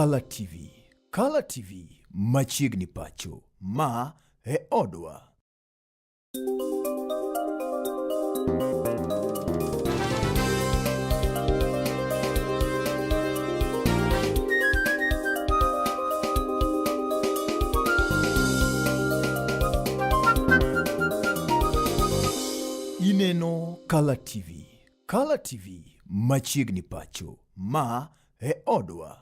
Color TV. Color TV machiegni pacho ma e odwa. Ineno Color TV. Color TV machiegni pacho ma e odwa.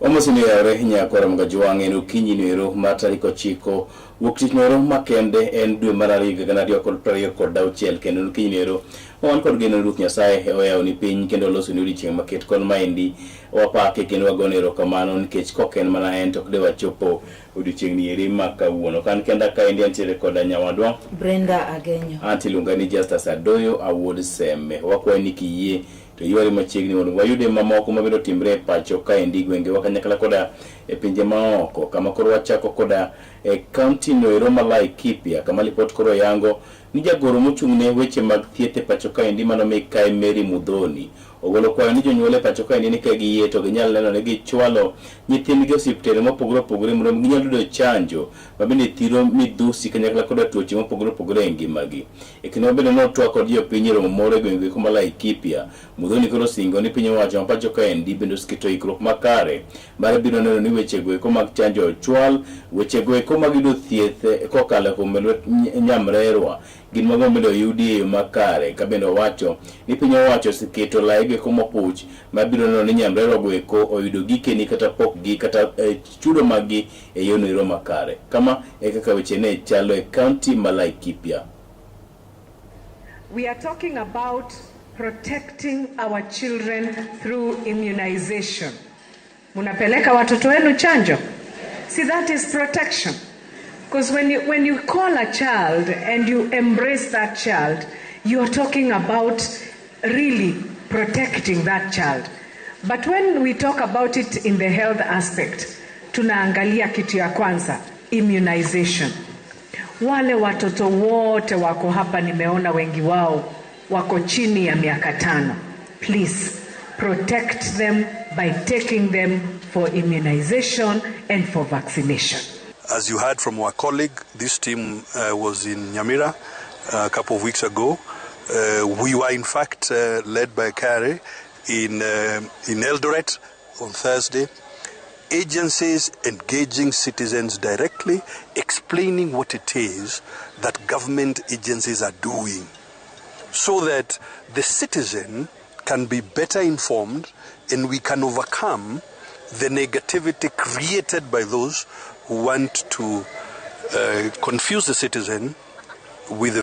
Omosini yare nyakora mga juwange no kinyi nero matariko chiko wukti nero makende en dwe marari gana dio kod prayer kod dauchiel kendo no kinyi nero wan kod geno ruth nyasaye oya ni piny kendo loso ni odichieng maket kon maendi wapake kendo wagonero kamano nikech koken mana en tok de wachopo odichieng ni eri makawuono kan kenda ka endi antiere kod nyawadwa Brenda Agenyo anti lungani Justus Adoyo awuod seme wakwa ni kiyie to yore machiegni mondo wayude mamoko mabiro timre pacho ka endi gwenge wakanyakla koda e pinje maoko kama koro wachako koda e county no ero Laikipia kama lipot koro yango ni jagoro mochungne weche mag thieth e pacho ka endi mano Mikae Mary Mudhoni ogolo kwayo ni jonyuol e pacho ka endi ni ka giyie to ginyal neno ne gichwalo nyithindgi osiptende mopogore opogore mondo ginyal yudo chanjo mabende thiro midhusi kanyakla koda tuoche mopogore opogore e ngimagi e kinde mabende notwa kod jopiny romo moro e gwenge kuma Laikipia Mudhoni koro singo ni piny owacho ma pacho ka endi bende osketo ikruok makare mar biro neno ni weche go eko mag chanjo ochwal weche go eko mag yudo thieth kokalo kuom lwet nyamrerwa gin mago medo yudi makare ka bende owacho ni piny owacho osketo laige kuma puch mabiro neno ni nyamrerwa go eko oyudo gikeni kata pokgi kata chudo magi e yono ero makare kama e kaka weche ne chalo e county ma Laikipia. We are talking about protecting our children through immunization. Munapeleka watoto wenu chanjo? See, that is protection. Because when you call a child and you embrace that child, you are talking about really protecting that child. But when we talk about it in the health aspect, tunaangalia kitu ya kwanza, immunization. Wale watoto wote wako hapa nimeona wengi wao wako chini ya miaka 5. Please protect them by taking them for immunization and for vaccination. As you heard from our colleague, this team was in Nyamira a couple of weeks ago. We were in fact led by Kare in Eldoret on Thursday. Agencies engaging citizens directly, explaining what it is that government agencies are doing so that the citizen can be better informed and we can overcome the negativity created by those who want to confuse the citizen with the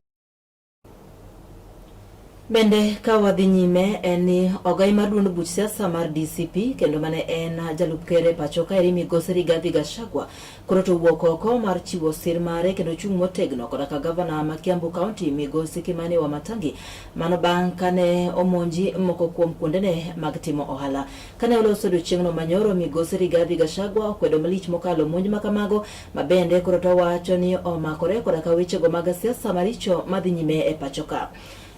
Bende kawadhi nyime eni ogai maduond buch siasa mar DCP kendo mane en jalup kere pacho ka eri migosi Rigathi Gachagua koro to wuok oko mar chiwo sir mare kendo chung motegno koda ka gavana ma Kiambu County migosi Kimani Wamatangi mano bang' kane omonji moko kuom kuondene mag timo ohala kane oloso odiochieng'no manyoro migosi Rigathi Gachagua okwedo malich mokalo monj makamago mabende koro to wacho ni omakore koda ka wechego mag siasa maricho madhi nyime e pacho ka.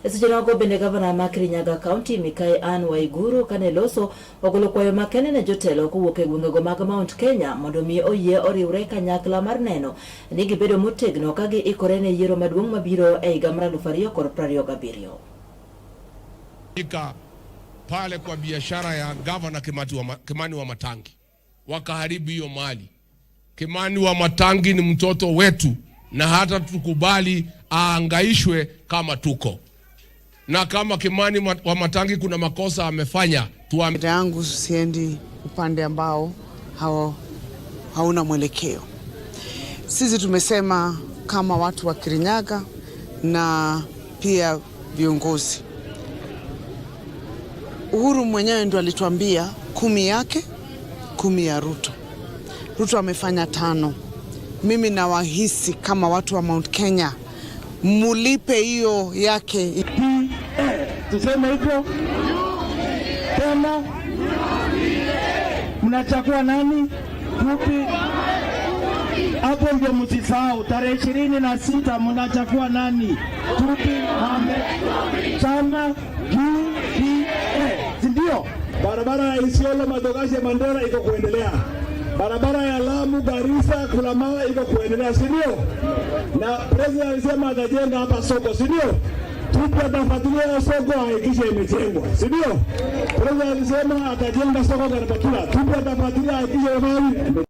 Esijenogo bende gavana ma Kirinyaga County Mikae Anne Waiguru kane loso ogolo kwayo makene ne jotelo kowuok e gwengego mag Mount Kenya mondo mi oyie oriwre kanyakla mar neno ni gibedo motegno ka giikore ne yiero maduong' mabiro e higa mar 2027. Pale kwa biashara ya gavana Kimani Wamatangi wakaharibu hiyo mali. Kimani Wamatangi ni mtoto wetu na hata tukubali aangaishwe kama tuko. Na kama Kimani Wamatangi kuna makosa amefanya tuambie yangu siendi upande ambao hauna mwelekeo. Sisi tumesema kama watu wa Kirinyaga na pia viongozi. Uhuru mwenyewe ndo alituambia 10 yake 10 ya Ruto. Ruto amefanya 5. Mimi nawahisi kama watu wa Mount Kenya mulipe hiyo yake. Tuseme hivyo tena, mnachagua nani? Tupi? Hapo ndio msisahau, tarehe 26 mnachagua nani? Tupi? Chama UDA, ndio Barabara ya Isiolo Madogashe Mandera iko kuendelea. Barabara ya Lamu Garissa Kulamawa iko kuendelea, si ndio? Na president alisema atajenga hapa soko, si ndio? Tutafuatilia soko hakikisha imejengwa, si ndio? President alisema atajenga soko Garbatula, tutafuatilia hakikisha imejengwa.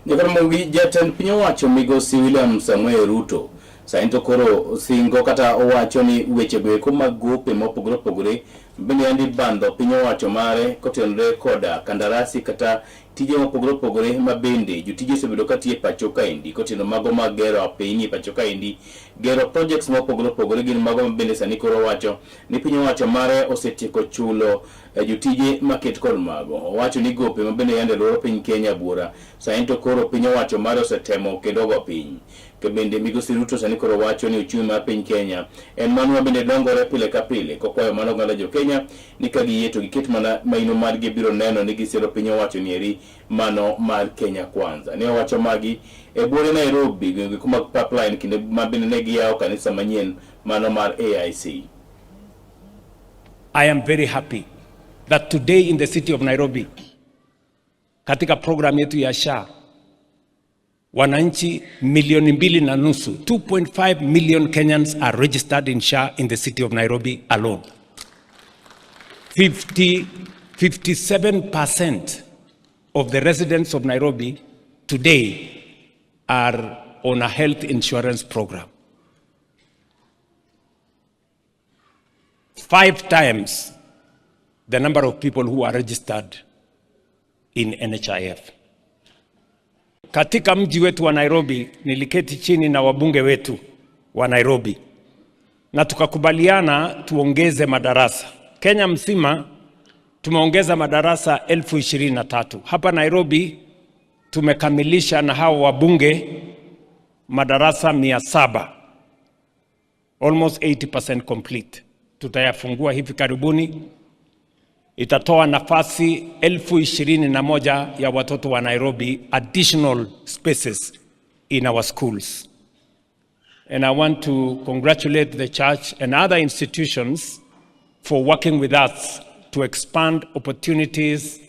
Nyakara mongi jatend piny owacho migosi William Samuel Ruto sainto koro singo kata owacho ni weche goeko mag gope mopogore opogore bende andi bando piny owacho mare kotenore koda kandarasi kata tije mopogore opogore mabende jotije osebedo katiyo e pacho kaendi koteno mago mag gero piny e pacho kaendi gero projects mopogore opogore gin mago mabende sani koro owacho ni piny owacho mare osetieko chulo jotije maket kod mago. Owacho ni gope mabende yande loro piny Kenya buora sainto koro piny owacho mare osetemo kendo go piny. Kebende migosi Ruto sani koro wacho ni uchumi mar piny Kenya en mano mabende dongore pile ka pile kokwayo mano oganda jo Kenya ni ka giyie to giket mana maino margi biro neno ni gisiro piny owacho ni eri mano mar Kenya kwanza. Ne owacho magi e buore Nairobi gwenge kuma pipeline kinde mabende ne giyawo kanisa manyien mano mar AIC. I am very happy that today in the city of Nairobi katika program yetu ya SHA wananchi milioni 2.5 2.5 million Kenyans are registered in SHA in the city of Nairobi alone. 57% of the residents of Nairobi today are on a health insurance program. 5 times the number of people who are registered in NHIF. Katika mji wetu wa Nairobi niliketi chini na wabunge wetu wa Nairobi na tukakubaliana tuongeze madarasa. Kenya mzima tumeongeza madarasa 23,000. Hapa Nairobi tumekamilisha na hao wabunge madarasa 700. Almost 80% complete. Tutayafungua hivi karibuni. Itatoa nafasi 21,000 ya watoto wa Nairobi additional spaces in our schools. And I want to congratulate the church and other institutions for working with us to expand opportunities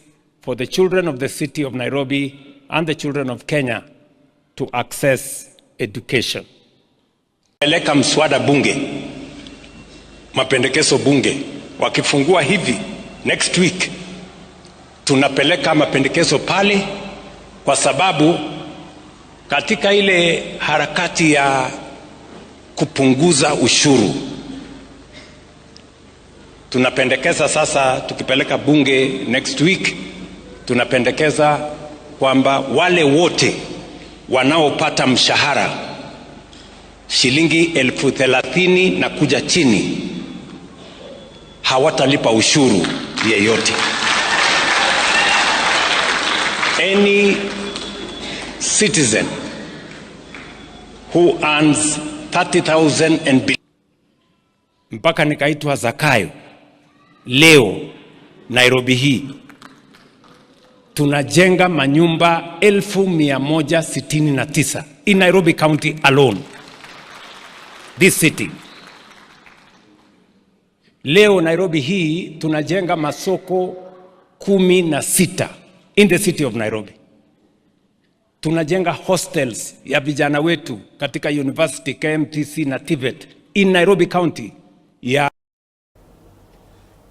for the children of the city of Nairobi and the children of Kenya to access education. Peleka mswada bunge, mapendekezo bunge, wakifungua hivi next week tunapeleka mapendekezo pale, kwa sababu katika ile harakati ya kupunguza ushuru tunapendekeza sasa, tukipeleka bunge next week, tunapendekeza kwamba wale wote wanaopata mshahara shilingi 30,000 na kuja chini hawatalipa ushuru yeyote. Any citizen who earns 30,000 and below. Mpaka nikaitwa Zakayo. Leo Nairobi hii tunajenga manyumba 1,169 in Nairobi County alone. This city. Leo Nairobi hii tunajenga masoko 16 in the city of Nairobi. Tunajenga hostels ya vijana wetu katika University, KMTC na TVET in Nairobi County ya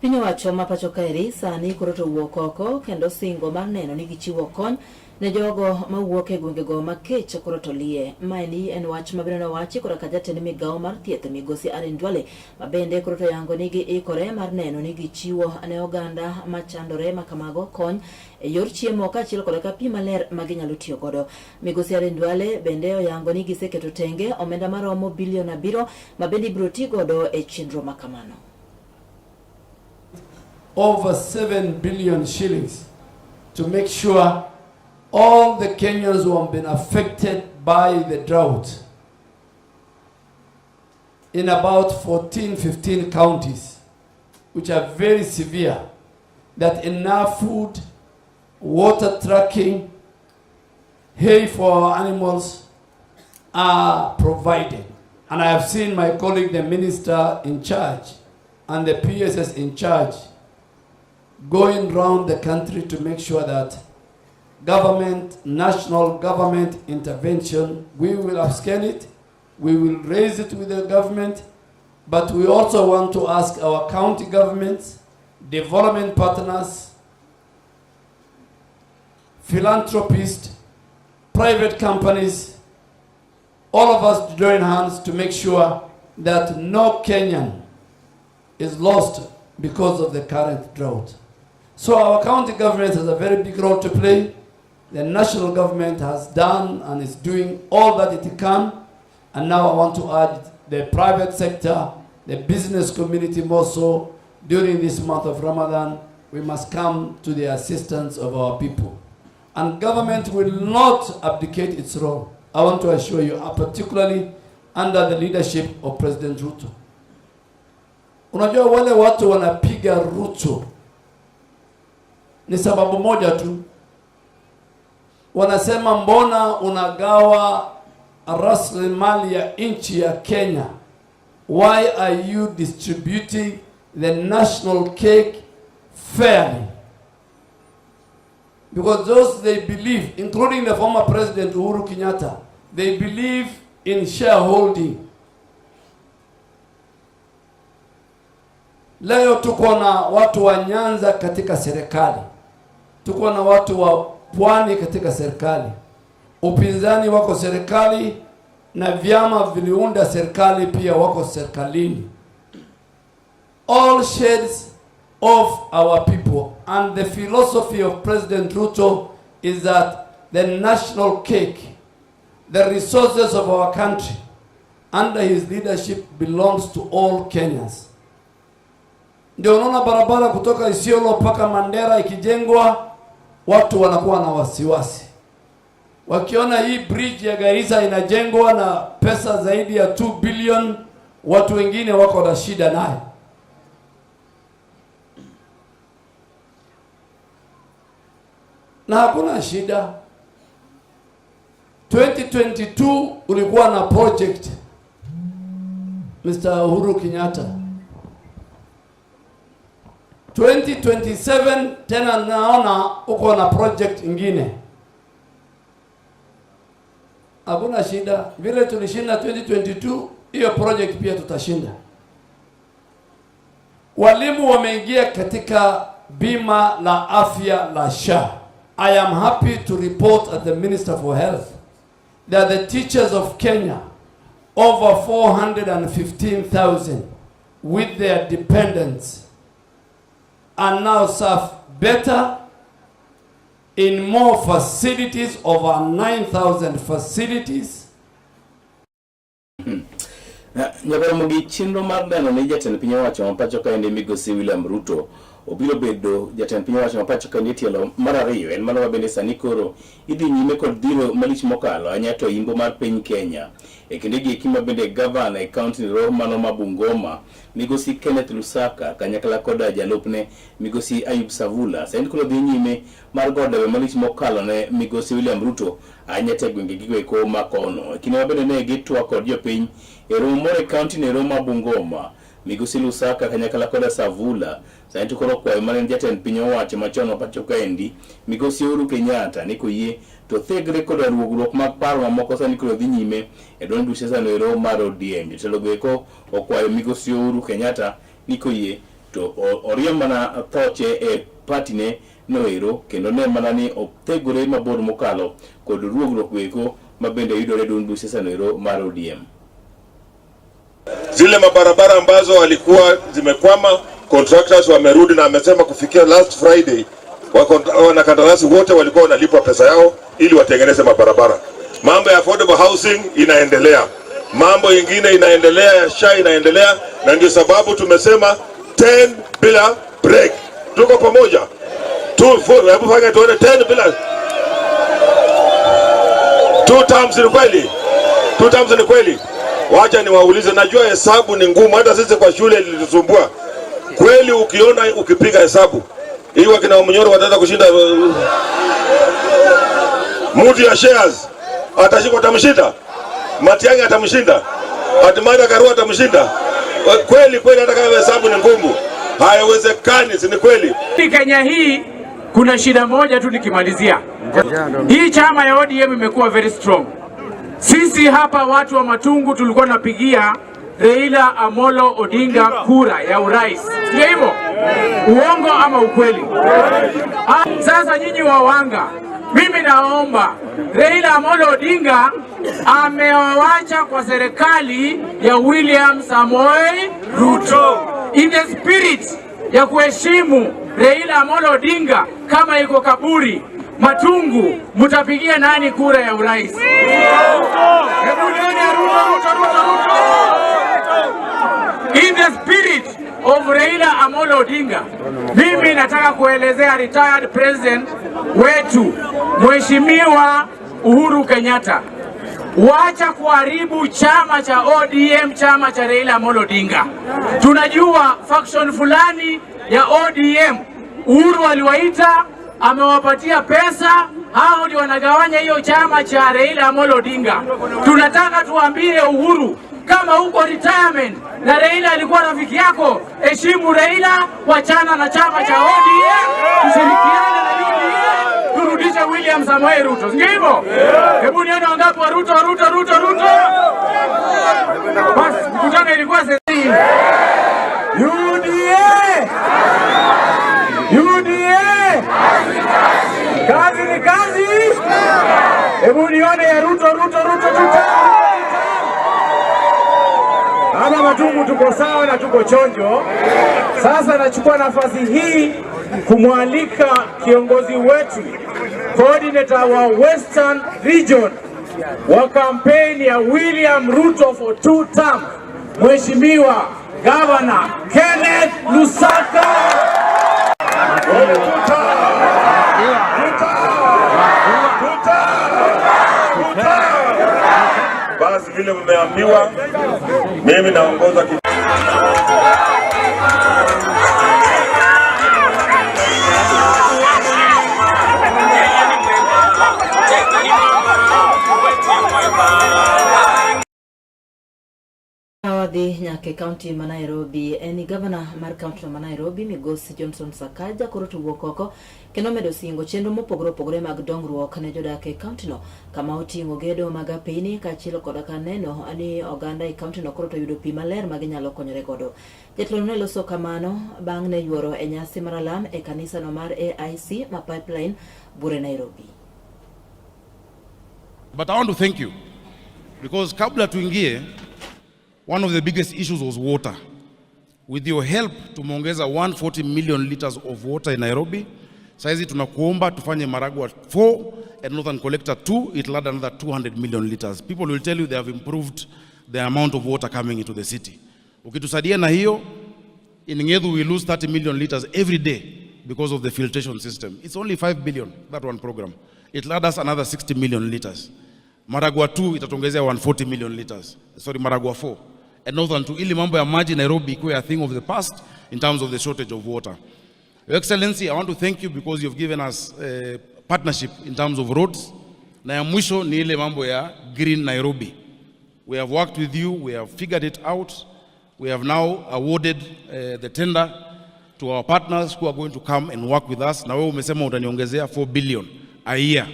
Piny owacho ma pacho kaeri sani koro to wuok oko kendo singo mar neno ni gichiwo kony ne jogo mawuok e gwengego makech koro to liye. Maeni en wach mabiro nowachi koro ka jatend migawo mar thieth migosi Arindwale mabende koro to yango ni giikore mar neno ni gichiwo ne oganda machandore makamago kony e yor chiemo kaachiel kod ka pi maler ma ginyalo tiyo godo. Migosi Arindwale bende oyango ni giseketo tenge omenda maromo bilion 7 mabende ibiro ti godo e chenro makamano. Over 7 billion shillings to make sure all the Kenyans who have been affected by the drought in about 14-15 counties, which are very severe, that enough food, water tracking, hay for our animals are provided. And I have seen my colleague, the minister in charge, and the PSS in charge going around the country to make sure that government, national government intervention, we will upscale it, we will raise it with the government, but we also want to ask our county governments, development partners, philanthropists, private companies, all of us to join hands to make sure that no Kenyan is lost because of the current drought. So our county government has a very big role to play. The national government has done and is doing all that it can. And now I want to add the private sector, the business community more so. During this month of Ramadan, we must come to the assistance of our people. And government will not abdicate its role. I want to assure you, particularly under the leadership of President Ruto. Unajua wale watu wanapiga Ruto ni sababu moja tu. Wanasema mbona unagawa rasilimali ya nchi ya Kenya? Why are you distributing the national cake fairly? Because those they believe, including the former President Uhuru Kenyatta, they believe in shareholding. Leo tuko na watu wa Nyanza katika serikali. Tuko na watu wa Pwani katika serikali. Upinzani wako serikali na vyama viliunda serikali pia wako serikalini. All shades of our people, and the philosophy of President Ruto is that the national cake, the resources of our country under his leadership belongs to all Kenyans. Ndio unaona barabara kutoka Isiolo mpaka Mandera ikijengwa, watu wanakuwa na wasiwasi. Wakiona hii bridge ya Garissa inajengwa na pesa zaidi ya 2 billion, watu wengine wako na shida nayo. Na hakuna shida. 2022 ulikuwa na project Mr. Uhuru Kenyatta. 2027 tena naona uko na project ingine. Hakuna shida. Vile tulishinda 2022, hiyo project pia tutashinda. Walimu wameingia katika bima la afya la SHA. I am happy to report as the Minister for Health that the teachers of Kenya, over 415,000 with their dependents, are now served better in more facilities, over 9,000 facilities. Nyabara mugi chinro mar dano ne jatend piny owacho mapacho ka ende migosi William Ruto obiro bedo jatend piny owacho mapacho ka tielo mar ariyo en mano mabende sani koro idhi nyime kod dhiro malich mokalo anyato imbo mar piny Kenya e kinde gi kima bende governor e county ro mano ma Bungoma migosi Kenneth Lusaka kanyakla koda jalupne migosi Ayub Savula sani koro dhi nyime mar godawe malich mokalo ne migosi William Ruto anyate gwenge giweko makono e kinde mabende ne gitwa kod jopiny Eromore County ne Roma Bungoma migosi Lusaka kanyakala koda Savula sani tukoro kwa mane jatend piny owacho machon mapacho kaendi migosi Uhuru Kenyatta ni koyie to thegre koda ruogruok mag paro mamoko sani koro dhi nyime e don duche sano e romo mar ODM jotelo goeko okwayo migosi Uhuru Kenyatta ni koyie to oriemb mana thoche e patine noero kendo ne mana ni othegore mabor mokalo kod ruogruok goeko mabende yudore don duche sano e romo mar ODM. Zile mabarabara ambazo walikuwa zimekwama, contractors wamerudi na amesema kufikia last Friday wanakandarasi wote walikuwa wanalipwa pesa yao ili watengeneze mabarabara. Mambo ya affordable housing inaendelea. Mambo ingine inaendelea ya SHA inaendelea, na ndio sababu tumesema 10 bila break. Tuko pamoja. Hebu fanya tuone 10 bila 2 terms ni kweli. 2 terms ni kweli. Wacha niwaulize, najua hesabu ni ngumu, hata sisi kwa shule ilitusumbua. Kweli ukiona ukipiga hesabu, hiyo wakina Mnyoro wataanza kushinda mudi ya shares. Atashika atamshinda. Matiang'i atamshinda. Atimada Karua atamshinda. Kweli kweli, hata kama hesabu ni ngumu, haiwezekani, si ni kweli? Kenya hii kuna shida moja tu nikimalizia. Hii chama ya ODM imekuwa very strong. Sisi hapa watu wa Matungu tulikuwa napigia Raila Amolo Odinga kura ya urais. Ndio hivyo? Uongo ama ukweli? Sasa nyinyi wawanga, mimi naomba Raila Amolo Odinga amewawacha kwa serikali ya William Samoei Ruto. In the spirit ya kuheshimu Raila Amolo Odinga, kama iko kaburi Matungu, mutapigia nani kura ya urais? Hebu nione Ruto. In the spirit of Raila Amolo Odinga, mimi nataka kuelezea retired president wetu Mheshimiwa Uhuru Kenyatta, wacha kuharibu chama cha ODM, chama cha Raila Amolo Odinga. Tunajua faction fulani ya ODM Uhuru aliwaita, amewapatia pesa, hao ndio wanagawanya hiyo chama cha Raila Amolo Odinga. Tunataka tuambie Uhuru, kama uko retirement na Raila alikuwa rafiki yako, heshimu Raila, wachana na chama cha ODM, tushirikiane na UDA, turudishe William Samoei Ruto. Sio hivyo? Hebu nione wangapi wa Ruto. Basi mkutano ilikuwa sasa. UDA. Kazi ni kazi. Hebu nione ya Ruto. Hapa Matungu tuko sawa na tuko chonjo. Sasa nachukua nafasi hii kumwalika kiongozi wetu, coordinator wa Western Region wa kampeni ya William Ruto for 2 term, Mheshimiwa Governor Kenneth Lusaka. Basi vile mmeambiwa, mimi naongoza Awadhi nyake county ma Nairobi eni governor mar county ma Nairobi Migosi Johnson Sakaja koroto wokoko kendo medo singo chenro mopogore mag dongruok ne jodak e county no, kama otingo gedo mag apini kaachiel kod kaneno ani oganda e county no koroto yudo pi maler ma ginyalo konyore godo. Jatelo ne loso kamano bang' ne yuoro e nyasi mar alam e kanisa no mar AIC ma Pipeline Bure Nairobi. But I want to thank you because kabla tuingie, one of the biggest issues was water. With your help, tumeongeza 140 million liters of water in Nairobi. Saizi tunakuomba tufanye Maragwa 4 and Northern Collector 2, it'll add another 200 million liters. People will tell you they have improved the amount of water coming into the city. Ukitusadia na hiyo, in Ngedu we lose 30 million liters every day because of the filtration system. It's only 5 billion, that one program. It'll add us another 60 million liters. Maragwa 2 itatongezea 140 million liters. Sorry, Maragwa 4. And Northern to ili mambo ya maji Nairobi ikuwe a thing of the past in terms of the shortage of water. Your Excellency, I want to thank you because you've given us a partnership in terms of roads. Na ya mwisho ni ile mambo ya Green Nairobi. We have worked with you, we have figured it out. We have now awarded the tender to our partners who are going to come and work with us. Na wewe umesema utaniongezea 4 billion a year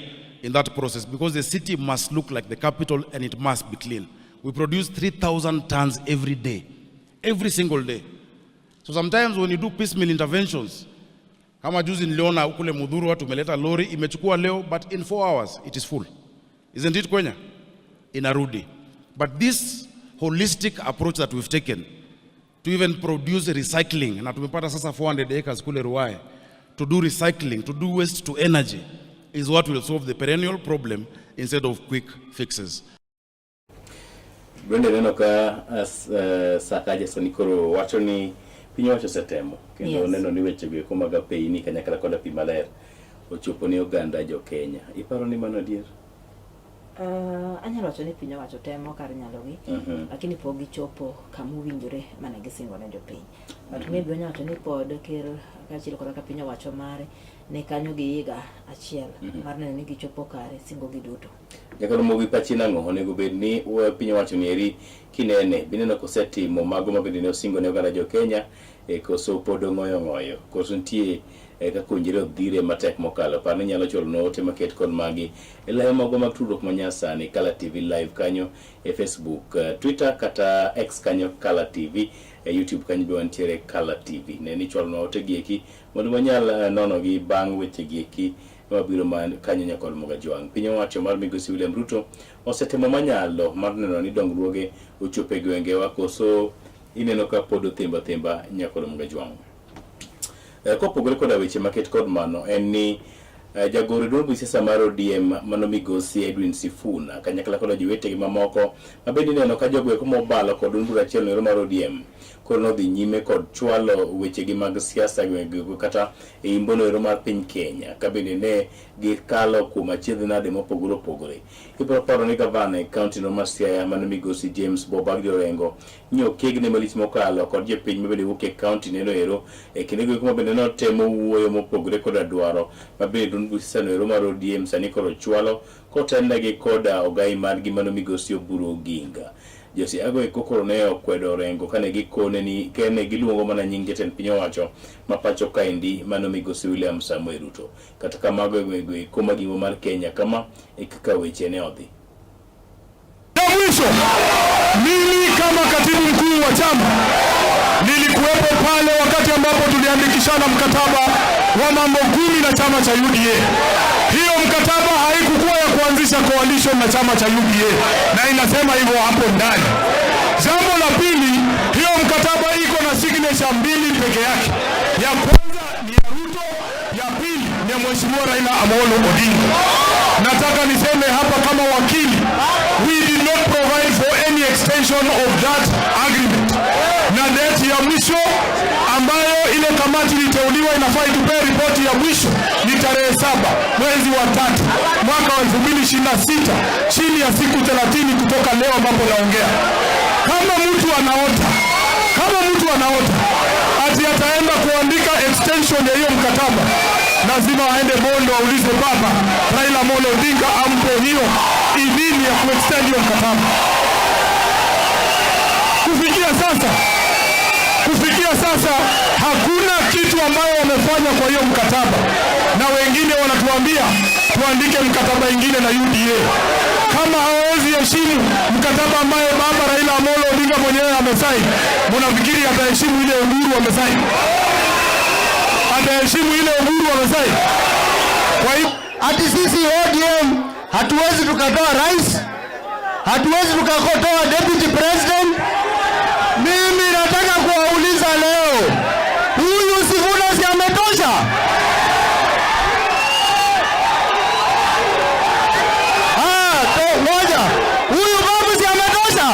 in that process because the city must look like the capital and it must be clean. We produce 3,000 tons every day, every single day. So sometimes when you do piecemeal interventions, kama juzi niliona ukule Mudhuru watu tumeleta lori, imechukua leo, but in 4 hours it is full. Isn't it Kwenya? Inarudi. But this holistic approach that we've taken to even produce recycling, na tumepata sasa 400 acres kule Ruai, to do recycling, to do waste to energy, is what will solve the perennial problem instead of quick fixes. Bende neno ka Sakaja Sanikoro wacho ni piny wacho setemo kendo neno ni weche go komaga pei ni kanyakla koda pi maler ochopo ni oganda jo Kenya. Iparo ni mano adier? Anyalo wacho ni piny owacho temo kar nyalogi, lakini pok gichopo kama owinjore mane gisingo ne jopiny. But maybe wanya wacho ni pod ker kaachiel kod piny owacho mare ne kanyo gi higa achiel mar neno ni gichopo kare singo gi duto. Jakoro mogi pachi nang'o onego bed ni piny owacho ni eri kinene bineno kosetimo mago mabende ne osingo ne oganda jo Kenya koso pod ng'oyo koso nitie kaka onjire odhire matek mokalo par ni nyalo cholo note maket kod magi live mago mag tudruok manyasani Color TV live kanyo Facebook, Twitter kata X kanyo Color TV, YouTube kanyo be wantiere Color TV. Ne ni cholo note gieki mondo manyal nono gi bang' weche gieki mabiro man kanyo nyakol moga jwang. Piny owacho mar Migosi William Ruto osetemo manyalo mar neno ni dongruoge ochope gwengewa koso ineno ka pod thimba nyakol moga jwang. Kopogore koda weche maket kod mano en ni jagoro duond busiasa mar ODM mano Migosi Edwin Sifuna kanyakla koda jowetegi mamoko mabende neno ka jogo eko mobalo kod duond bura achiel no mar ODM koro nodhi nyime kod chwalo wechegi mag siasa gwengego kata e imbono ero mar piny Kenya ka bende ne gikalo kuom achiedh nade mopogore. Ibiro paro ni gavana e kaunti no mar Siaya mano Migosi James Bobag Jorengo nyo kegne malich mokalo kod jopiny mabende wuok e kaunti neno ero kinde go kuma bende notemo wuoyo mopogore koda dwaro mabende duond busiasa no ero mar ODM sani koro chwalo kotendegi koda ogai margi mano Migosi Oburu Oginga. Josi ago kokoro ne okwedo rengo kane gikone ni kene giluongo mana nying jatend piny owacho mapacho kaendi mano Migosi William Samuel Ruto. Kata kamago egwe kuma gimo mar Kenya kama kaka weche ne odhi. Mwisho, mimi kama katibu mkuu wa chama nilikuwepo pale wakati ambapo tuliandikishana mkataba wa mambo 10 na chama cha UDA. Hiyo mkataba haikukuwa ya kuanzisha coalition na chama cha UDA na inasema hivyo hapo ndani. Jambo la pili, hiyo mkataba iko na signature 2 peke yake. Ya kwanza ni ya Ruto, ya pili ni ya Mheshimiwa Raila Amolo Odinga. Nataka niseme hapa kama wakili, we did not provide for any extension of that agreement. Na date ya mwisho ambayo ile kamati iliteuliwa inafaa itupe ripoti ya mwisho ni tarehe 7 mwezi wa 3 mwaka wa 2026 chini ya siku 30 kutoka leo ambapo naongea. Kama mtu anaota ati ataenda kuandika extension ya hiyo mkataba, lazima aende Bondo aulize baba Raila Amolo Odinga ampe hiyo idhini ya kuextend hiyo mkataba. Kufikia sasa hakuna kitu ambayo wamefanya kwa hiyo mkataba, na wengine wanatuambia tuandike mkataba ingine na UDA. Kama hawezi heshimu mkataba ambayo baba Raila Amolo Odinga mwenyewe amesaini, mnafikiri ataheshimu ile Uhuru amesaini? Ataheshimu ile Uhuru amesaini? Kwa hiyo ati sisi ODM hatuwezi tukatoa rais, hatuwezi tukatoa deputy president. Mimi nataka kuwauliza leo, huyu Sifuna si ametosha? Ngoja, huyu babu si ametosha?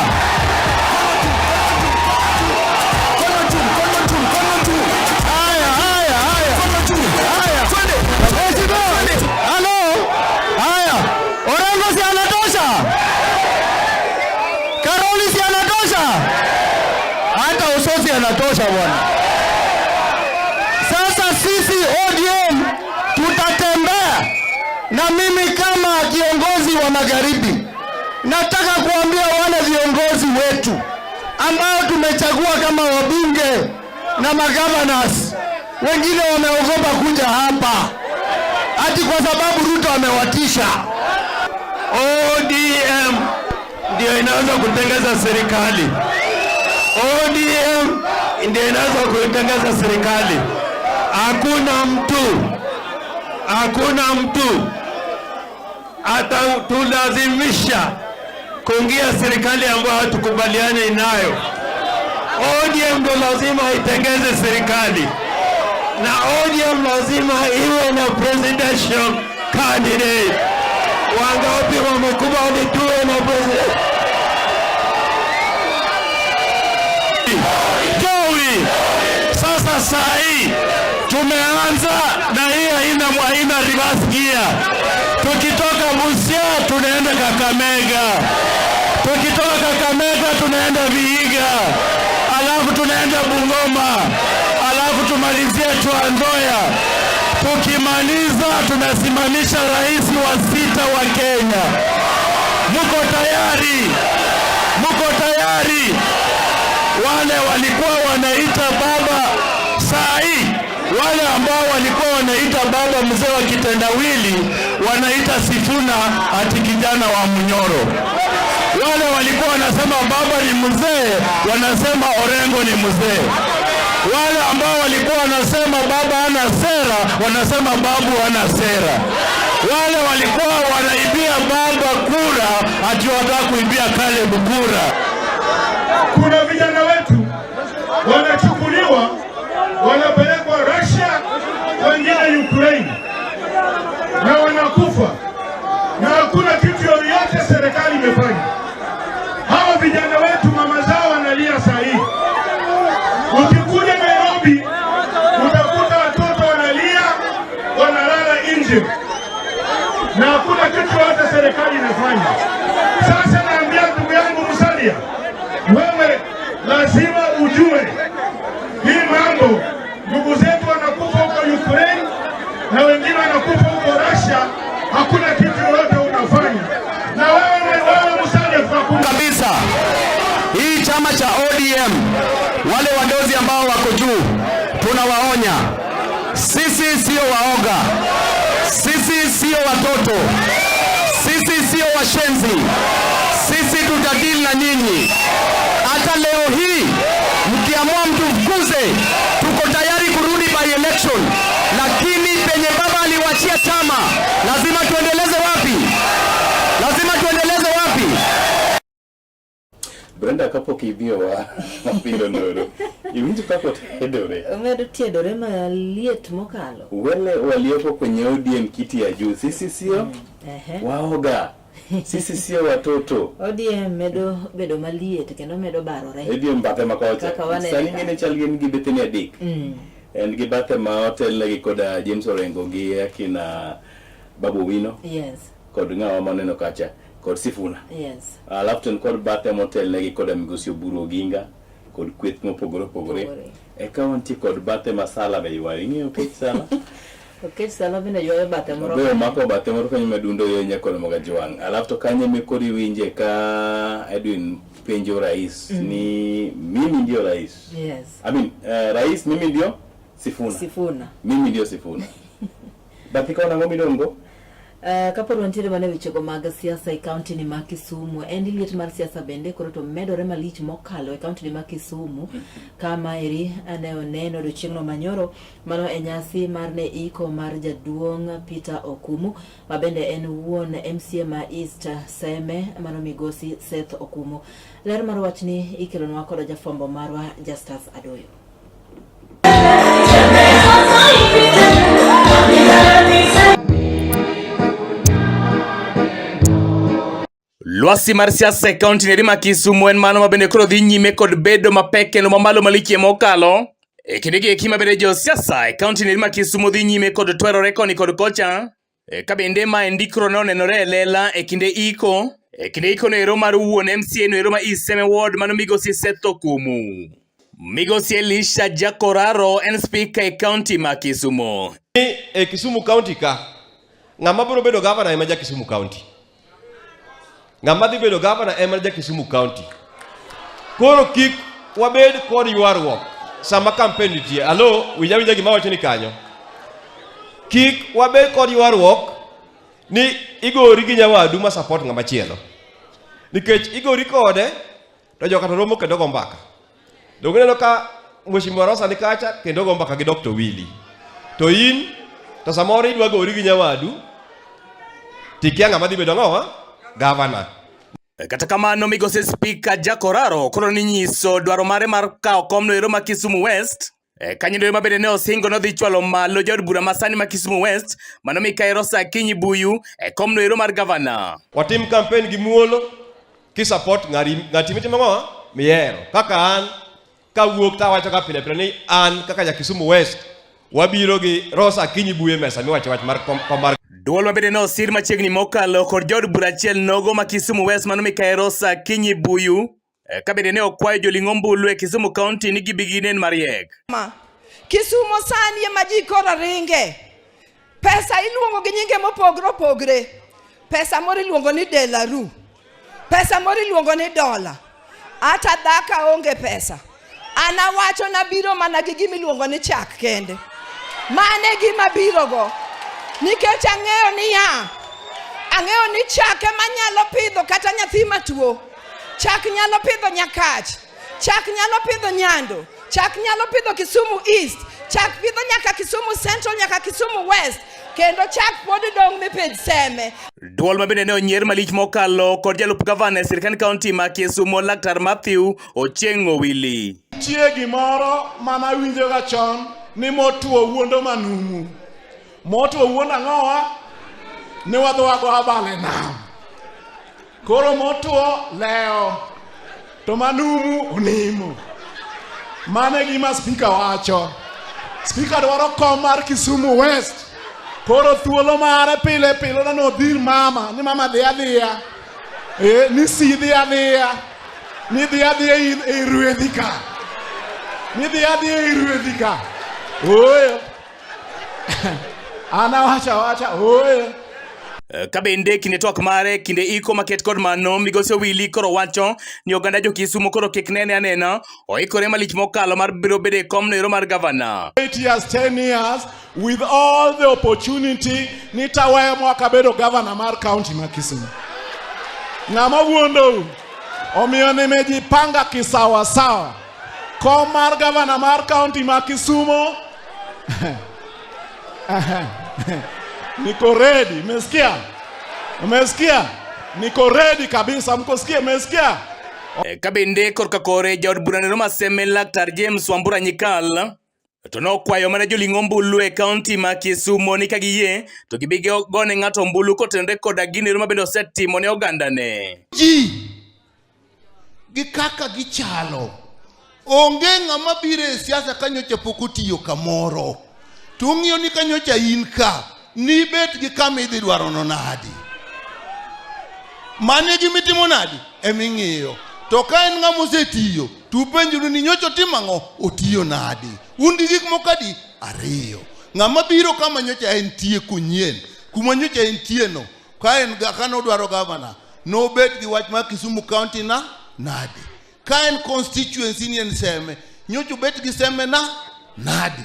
Orengo si anatosha? Karoli si anatosha? Hata Usosi anatosha bwana. Sasa sisi ODM tutatembea, na mimi kama kiongozi wa magharibi nataka kuambia wale viongozi wetu ambao tumechagua kama wabunge na magavanasi, wengine wameogopa kuja hapa ati kwa sababu Ruto amewatisha. ODM ndio inaweza kutengeneza serikali. ODM ndio inaweza kutengeneza serikali. Hakuna mtu atatulazimisha kuingia serikali ambayo hatukubaliane nayo. ODM ndio lazima itengeze serikali, na ODM lazima iwe na presidential candidate. Wangapi wamekubali tuwe na president? Sasa saa hii tumeanza na hii haina reverse gear. Tukitoka Busia tunaenda Kakamega. Tukitoka Kakamega tunaenda Vihiga. Alafu tunaenda Bungoma. Alafu tumalizie Trans Nzoia. Tukimaliza tunasimamisha rais wa 6 wa Kenya. Muko tayari? Muko tayari? Wale walikuwa wanaita baba sai, wale ambao walikuwa wanaita baba mzee wa kitendawili, wanaita Sifuna ati kijana wa Munyoro. Wale walikuwa wanasema baba ni mzee, wanasema Orengo ni mzee. Wale ambao walikuwa wanasema baba hana sera, wanasema babu hana sera. Wale walikuwa wanaibia baba kura, ati wanataka kuibia Caleb kura. Kuna vijana wetu wanachukuliwa, wanapelekwa Russia, wengine Ukraine, na wanakufa, na hakuna kitu yoyote serikali imefanya. Hawa vijana wetu mama zao wanalia saa hii. Ukikuja Nairobi utakuta watoto wanalia, wanalala nje, na hakuna kitu yote serikali inafanya. Sasa naambia ndugu yangu Musalia, wewe lazima ujue hii mambo. Ndugu zetu wanakufa huko Ukraine na wengine wanakufa huko Russia, hakuna kitu yote unafanya. Na wewe Musalia, tunakupa kabisa hii chama cha ODM, wale wadozi ambao wako juu, tunawaonya. Sisi sio waoga, sisi sio watoto, sisi sio washenzi. Sisi tutadili na nyinyi. Hata leo hii mkiamua mtu mfukuze, tuko tayari kurudi by election, lakini penye baba aliwachia chama lazima tuendeleze wapi? Lazima tuendeleze wapi? Brenda kapo kibio wa mapilo noro. Iwinji kako tedore. Umedo tedore maliet mokalo. Wale waliopo kwenye ODM kiti ya juu. Sisi sio waoga. Sisi sio watoto. ODM bedo maliet kendo medo barore. ODM bate makocha. Sani ngene chalgen gibeteni adik. En gibate ma hotel lagi koda James Orengo gi akina Babu Wino. Yes. Kod ngawa maneno kacha. Kod Sifuna. Yes. Alafu ten kod bate motel lagi koda Migosi Oburu Oginga. Kod kweth mopogore. Eka wanti kod bate masala be ywa. Ing'eyo kech sala? Kech sala bende ywa bate moro. Be mako bate moro kanyo medundo yo nyakolo moga jwang. Alafu to kanye mekori winje ka Edwin penjo rais ni mimi ndio rais. Yes. I mean rais mimi ndio Sifuna. Mimi ndio Sifuna. Bati kaona ngomi dongo? Kaporo ntiere bane wichego mag siasa e county ni ma Kisumu. Endi liet mar siasa bende koro to medore malich mokalo e county ni ma Kisumu. Kama eri ane oneno do chieng'no manyoro mano e nyasi mar ne iko mar jaduong' Peter Okumu, mabende en wuon MCA ma East Seme, mano Migosi Seth Okumu. Ler mar wachni ikelonwa kod jafwambo marwa Justus Adoyo. Lwasi mar siasa e kaunti neri ma Kisumu en mano mabende koro dhi nyime kod bedo mapek kendo mamalo malichie mokalo. E kinde gi mabende jo siasa e kaunti neri ma Kisumu dhi nyime kod twerore koni kod kocha. Ka bende ma ndikro ne onenore e lela e kinde iko. E kinde iko noero mar wuon MCA noero ma East Seme Ward mano Migosi Seth Okumu. Migosi Elisha Jakoraro en speaker e kaunti ma Kisumu. E Kisumu County ka ng'ama biro bedo governor ema ja Kisumu County. Ng'ama dhi bedo governor ema ja Kisumu County. Koro kik wabed kod ywaruok sama campaign nitie. Alo, winja gima wacho ni kanyo. Kik wabed kod ywaruok ni igori gi nyawadu ma support ng'ama chielo. Nikech igori kode to joka to romo kendo go mbaka. Dogneno ka Mheshimiwa Rosa ni kacha kendo go mbaka gi Dr. Willy. To in to samoro idwa gori gi nyawadu tikia ng'ama dhi bedo ng'owa governor. Kata kamano Migosi Speaker Jakoraro koro ni nyiso dwaro mare mar kao kom noero ma Kisumu West. Kanyo mabende ne osingo no dhi chwalo malo jod bura masani ma Kisumu West mano Mikai Rosa Kinyi Buyu kom noero mar governor. Watim campaign gi muolo ki support ng'ati mitimo ng'owa miyero. Kaka an ka wuok ta wacho ka pile ni an kaka ja Kisumu West wabiro gi Rosa Kinyi buye mesa miwacho wach mar Duol mabende no sir machiegni mokalo kod jod bura achiel nogo ma Kisumu West mano mikae Rosa Kinyi buyu kabende ne okwayo joling'o ombulu e Kisumu County ni gibiginen mariek. Kisumu sani ema ji koro ringe. Pesa iluongo gi nyinge mopogre opogre. Pesa moro iluongo ni delaru. Pesa moro iluongo ni dola. Ata dhaka onge pesa. Anawacho na biro mana gi gima iluongo ni chak kende. Mane gima biro go. Nikech ang'eyo ni chak ema nyalo pidho kata nyathi matuo. Chak nyalo pidho Nyakach. Chak nyalo pidho Nyando. Chak nyalo pidho Kisumu East. Chak pidho nyaka Kisumu Central nyaka Kisumu West. Kendo chak pod dong mipidh Seme. Duol mabende ne onyier malich mokalo kod jalup gavana e sirkand kaunti ma Kisumu Laktar Matthew Ochieng' Owili. Tie gimoro mana winjo ga chon ni motuo wuondo manumu. Motuo wuondo ang'owa ne wadho wago abale nam. Koro motuo leo to manumu onimo. Mane gima spika wacho. Spika dwaro kom mar Kisumu West. Koro thuolo mare pile na nodhir mama. Ni mama dhi adhiya. Ni si dhi adhiya. Ni dhi adhiya i ruedhi ka. Ni dhi adhiya i ruedhi ka. Oyo. Ana wacha oyo. Kabende kinde twak mare kinde iko maket kod mano migosi Owili koro wacho ni oganda jo Kisumu koro kik nene anena oikore malich mokalo mar biro bede kom nero mar gavana. 8 years 10 years with all the opportunity nitaweyo mwaka bedo gavana mar county ma Kisumu. Ng'ama wuondo omiyo nimejipanga kisawa sawa. Kom mar gavana mar county ma Kisumu niko ready, umesikia? Niko ready kabisa, mkosikia, umesikia? Kabende korka kore jaod bura nero maseme Laktar James Wambura Nyikal to nokwayo mana joling'o ombulu e kaunti ma Kisumu ni kagiyie to gibige gone ng'ato ombulu kotenre koda ginero mabende osetimo ne ogandane. Gi kaka gichalo. Onge ng'ama biro e siasa kanyocha pok otiyo kamoro. Tung'iyo ni kanyocha in ka. Ni bet gi kama idhi dwaro no nadi. Mane gimitimo nadi? Eming'iyo. To ka en ng'ama osetiyo, tupenjuru ni nyocha timo ang'o? Otiyo nadi. Undi gik mokadi ariyo. Ng'ama biro kama nyocha entie kunyien. Kuma nyocha entie no. Ka en kano dwaro gavana. No bet gi wach mar Kisumu County na nadi. Ka en constituency ni en Seme. Nyocha bet gi Seme na nadi.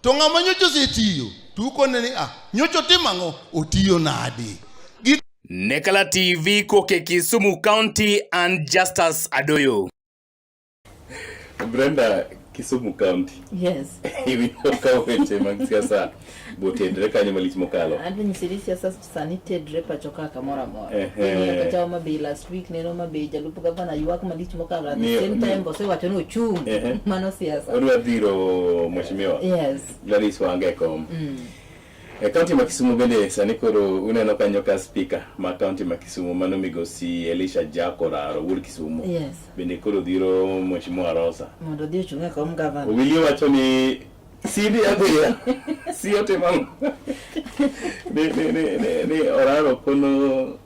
To ng'ama nyocha osetiyo. Tuko neni nyocho timango otiyo nadi. Nekala TV koke Kisumu County and Justus Adoyo. Brenda, Kisumu County. Yes. Hivi kaweche magsiasa botendre kanyo malich mokalo. Adwe nyisiri siasa sani tedre pachoka kamora mora. Kachao mabe last week neno mabe jalupu gavana yuwak malich mokalo. At the same time bose wacho no chung. Mano siasa. Odwa dhiro mheshimiwa. Yes. Gladys Wangekom. County ma Kisumu bende sani koro uneno kanyo ka speaker ma county ma Kisumu mano migosi Elisha Jakoraro wuod Kisumu. Yes. Bende koro dhiro mheshimiwa Rosa. Mondo dhi ochunge kom gavana. Owili wacho ni sidi adhiya. Si ote mango. Ne oraro kono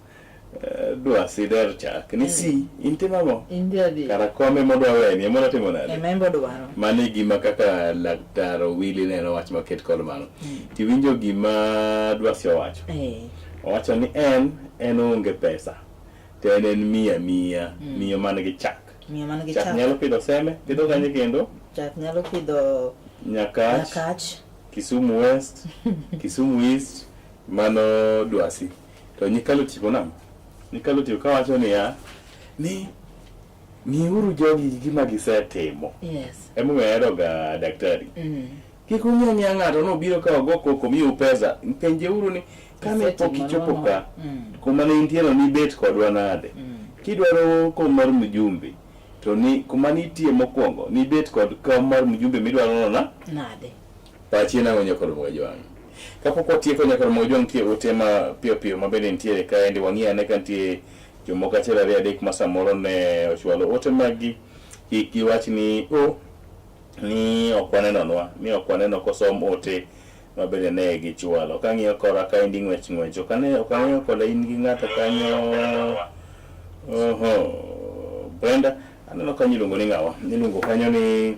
dwa sider chak. Ni si inte mamo. India di. Karakome modwa weni mono timo nade. Emembo dwaro. Mani gima kaka Laktar Owili neno wach maket kod mano. Tiwinjo gima dwa si owacho. Owacho ni en onge pesa. To en mia miyo man gi chak. Miyo man gi chak. Chak nyalo pidho Seme, pidho kanye kendo? Chak nyalo pidho Nyakach. Kisumu West, Kisumu East, mano dwasi. To nyikalo tipo nam. Nyikalo tipo kawacho ni ni uru jogi gima gisetimo. Yes. Emo mehero ga daktari. Kik unyanya ng'ato no biro ka ogo koko miyo pesa. Penje uru ni kame pok ichopo ka. Kuma ne intieno ni bet kodwa nade. Kidwaro kom mar mjumbe. To ni kuma nitie mokwongo ni bet kod kom mar mjumbe midwaro na nade. Pachi na wenye kod mwajwang. Kapoko tieko nyaka mwajwang tie utema pio mabende ntiere ka endi wangia ne kantie jomoka chela ria dek masa moro ne ochwalo ote magi kiwach ni ni ok waneno kosom ote mabende ne gichwalo. Kang'iyo kora ka indi ng'wech ok ang'eyo koda in gi ng'ato kanyo. Brenda, aneno kanyo iluongo ni ng'awa? Iluongo kanyo ni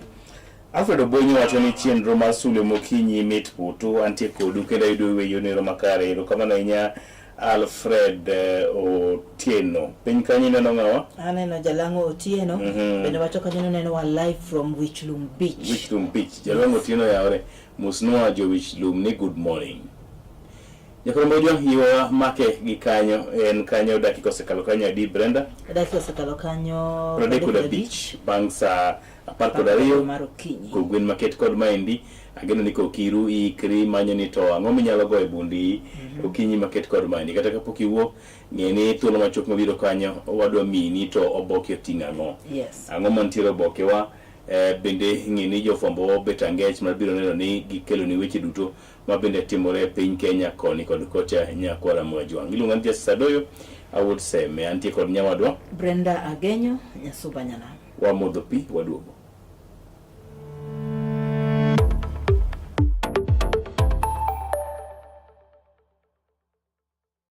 Alfred Obonyi wacho ni chenro mar Sulwemokinyi mit putu antie kodu kendo ayudo weyo nero makare. Erokamano ahinya Alfred Otieno. Piny kanyo ineno ng'awa? Aneno Jalang'o Otieno. Bende wacho kanyo neno wa live from Wichlum Beach. Wichlum Beach. Jalang'o Otieno yaore. Musnua jo Wichlum ni good morning. Jakorombo hiwa make gi kanyo en kanyo dakika osekalo kanyo adi Brenda? Dakika osekalo kanyo 35 bang' saa 12 kogwen maket kod maendi. Ageno ni kokiru ikri manyo ni to ang'o minyalo go e bundi okinyi maket kod maendi. Kata kapok iwuok ng'e ni thuolo machok mabiro kanyo wadwa mini to oboke oting'o ang'o. Yes. Ang'o mantiere oboke wa bende ng'e ni jofwambo bet angech mar biro neno ni gikelo ni weche duto ma bende timore piny Kenya koni kod kocha nyakwara Mwajwang'. Iluongo ni Justus Adoyo, awuot seme antie kod nyawadwa Brenda Agenyo Nyasuba Nyana. Wamodho pi waduogo.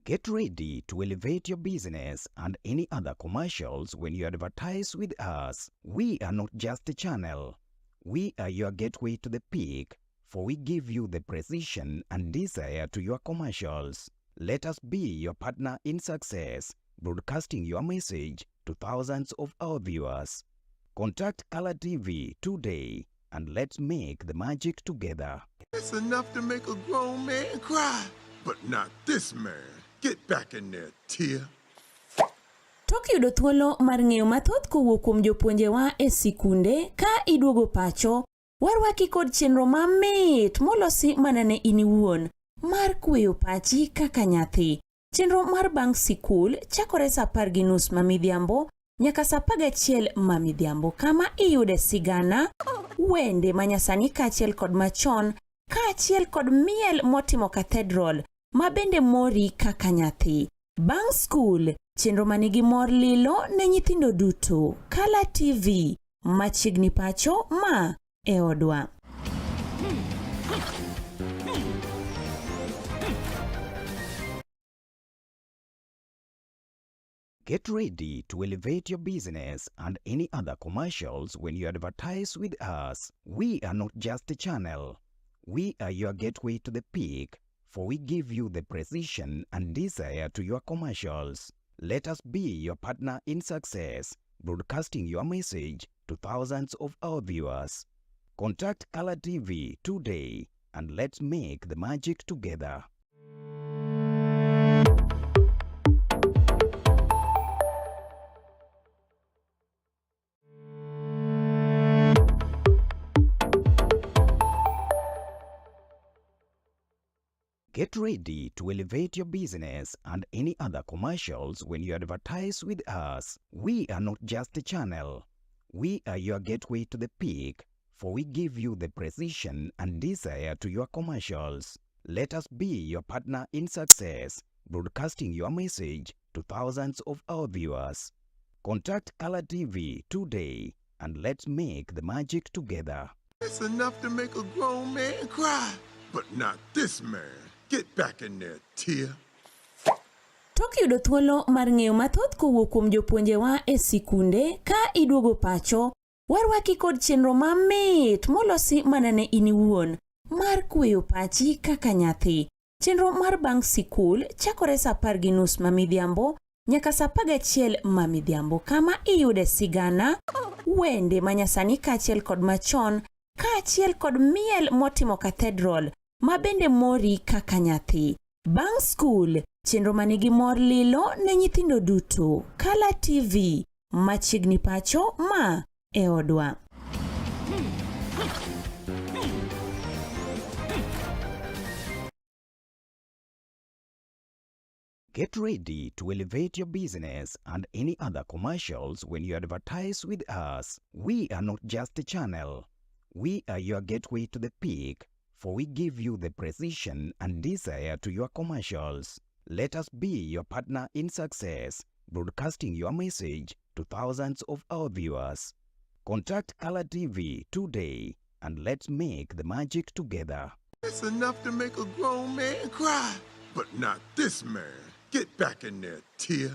Get ready to elevate your business and any other commercials when you advertise with us. We are not just a channel. We are your gateway to the peak, for we give you the precision and desire to your commercials. Let us be your partner in success, broadcasting your message to thousands of our viewers. Contact Color TV today and let's make the magic together. It's enough to make a grown man cry, but not this man. Get back in there, tear. Tok yudo thuolo mar ng'eyo mathoth kowuok kuom jopuonjewa e sikunde ka iduogo pacho, warwaki kod chenro mamit molosi mana ne in iwuon mar kweyo pachi kaka nyathi. Chenro mar bang' sikul chakore saa 10:30 mamidhiambo nyaka saa 11 mamidhiambo, kama iyude sigana, wende manyasani kaachiel kod machon, kaachiel kod miel motimo cathedral ma bende mori kaka nyathi. Bang' skul, chenro manigi mor lilo ne nyithindo duto. Color TV, machiegni pacho ma e odwa. Get ready to elevate your business and any other commercials when you advertise with us. We are not just a channel. We are your gateway to the peak, for we give you the precision and desire to your commercials. Let us be your partner in success, broadcasting your message to thousands of our viewers. Contact Color TV today and let's make the magic together. Get ready to elevate your business and any other commercials when you advertise with us. We are not just a channel. We are your gateway to the peak, for we give you the precision and desire to your commercials. Let us be your partner in success, broadcasting your message to thousands of our viewers. Contact Color TV today and let's make the magic together. It's enough to make a grown man cry, but not this man. Get back in there, tear. Tok yudo thuolo mar ng'eyo mathoth kowuok kuom jopuonjewa e sikunde ka iduogo pacho, warwaki kod chenro mamit molosi mana ne in iwuon mar kweyo pachi kaka nyathi. Chenro mar bang' sikul chakore saa 10:30 mamidhiambo nyaka saa 11 mamidhiambo, kama iyude sigana, wende manyasani kaachiel kod machon, kaachiel kod miel motimo cathedral ma bende mori kaka nyathi. Bang' skul, chenro manigi mor lilo ne nyithindo duto. Color TV, machiegni pacho ma e odwa. Get ready to elevate your business and any other commercials when you advertise with us. We are not just a channel. We are your gateway to the peak, for we give you the precision and desire to your commercials. Let us be your partner in success, broadcasting your message to thousands of our viewers. Contact Color TV today and let's make the magic together. It's enough to make a grown man cry, but not this man. Get back in there, Tia.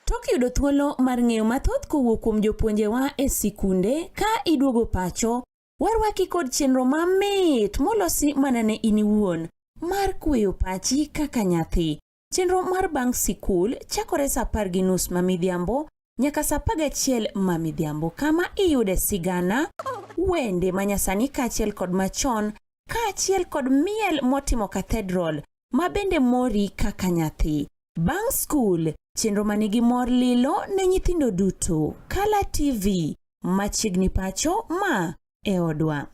Tok yudo thuolo mar ng'eyo mathoth kowuok kuom jopuonjewa e sikunde ka iduogo pacho, warwaki kod chenro mamit molosi mana ne in iwuon mar kweyo pachi kaka nyathi. Chenro mar bang' sikul chakore saa 10:30 mamidhiambo nyaka saa 11 mamidhiambo, kama iyude sigana, wende manyasani kaachiel kod machon, kaachiel kod miel motimo cathedral ma bende mori kaka nyathi. Bang' skul, chenro manigi mor lilo ne nyithindo duto. Color TV, machiegni pacho ma e odwa.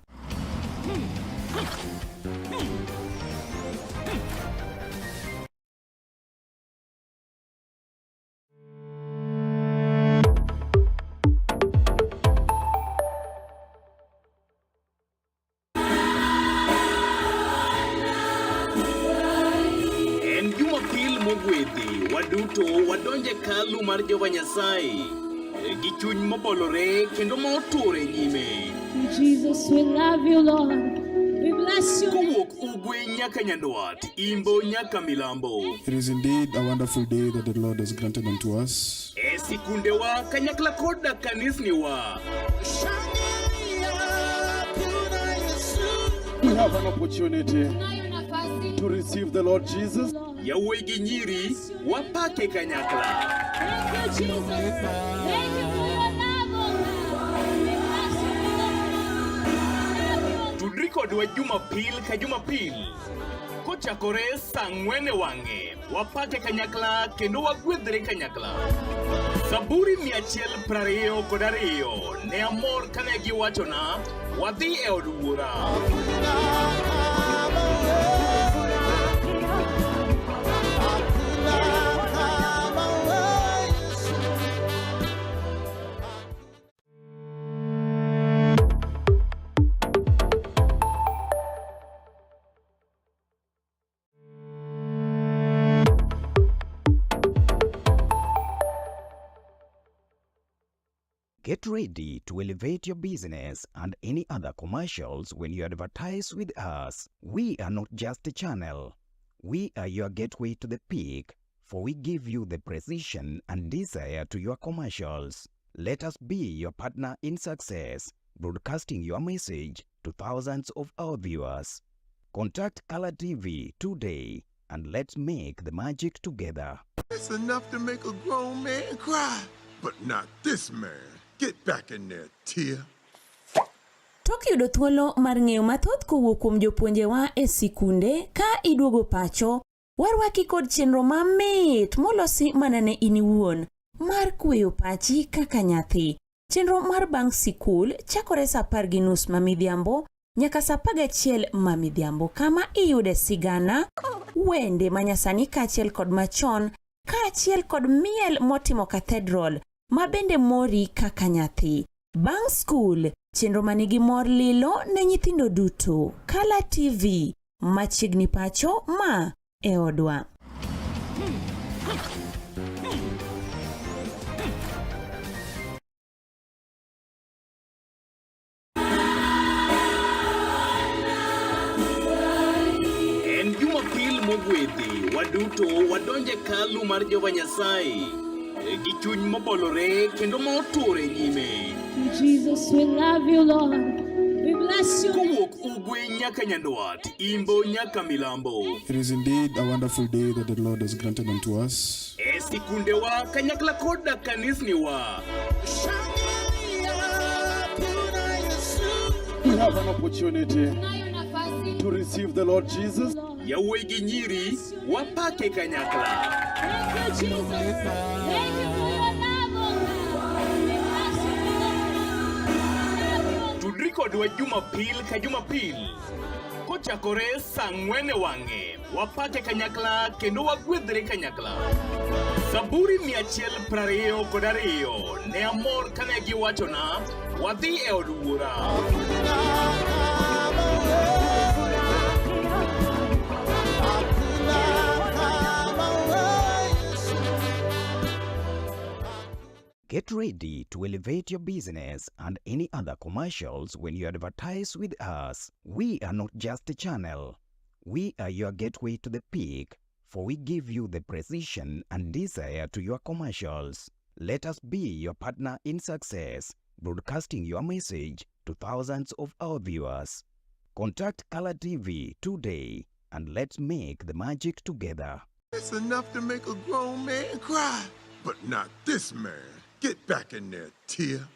Waduto wadonje kalu mar Jehova Nyasaye gi chuny mobolore kendo moture nyime. Jesus, we love you, Lord. We bless you. Kowuok ugwe nyaka nyandwat, imbo nyaka milambo. It is indeed a wonderful day that the Lord has granted unto us. E sikundewa kanyakla koda kanisniwa. We have an opportunity to receive the Lord Jesus. Yawuoyi gi nyiri wapake kanyakla. Thank you, Jesus. Thank you for your love. Tudri kodwa Jumapil ka Jumapil. Kochakore saa 4 wang'e, wapake kanyakla kendo wagwedhre kanyakla. Zaburi 122 ne amor kane giwachona wadhi e od wuora. Get ready to elevate your business and any other commercials when you advertise with us. We are not just a channel. We are your gateway to the peak, for we give you the precision and desire to your commercials. Let us be your partner in success, broadcasting your message to thousands of our viewers. Contact Color TV today and let's make the magic together. It's enough to make a grown man cry, but not this man. Get back in there, Tia. Tok yudo thuolo mar ng'eyo mathoth kowuok kuom jopuonjewa e sikunde ka iduogo pacho, warwaki kod chenro mamit molosi mana ne in iwuon mar kweyo pachi kaka nyathi. Chenro mar bang' sikul chakore saa 10:30 mamidhiambo nyaka saa 11 mamidhiambo, kama iyude sigana, wende manyasani kaachiel kod machon, kaachiel kod miel motimo cathedral ma bende mori kaka nyathi. Bang' skul, chenro manigi mor lilo ne nyithindo duto. Color TV, machiegni pacho ma e odwa. En Jumapil mogwedhi, waduto wadonje kalu mar Jehova Nyasaye gi chuny mobolore kendo moture nyime. Jesus, we love you, Lord. We bless you. Kowuok ugwe nyaka nyandwat, imbo nyaka milambo. It is indeed a wonderful day that the Lord has granted unto us. E sikundewa kanyakla koda kanisniwa. We have an opportunity to receive the Lord Jesus. Yawuoyi gi nyiri wapake kanyakla. Thank you, Jesus. Thank you for your love. Tudri kodwa Jumapil ka Jumapil. Kochakore saa 4 wang'e, wapake kanyakla kendo wagwedhre kanyakla. Zaburi 122 ne amor kane giwachona wadhi e od wuora. Get ready to elevate your business and any other commercials when you advertise with us. We are not just a channel. We are your gateway to the peak, for we give you the precision and desire to your commercials. Let us be your partner in success, broadcasting your message to thousands of our viewers. Contact Color TV today and let's make the magic together. It's enough to make a grown man cry, but not this man. Get back in there, Tia.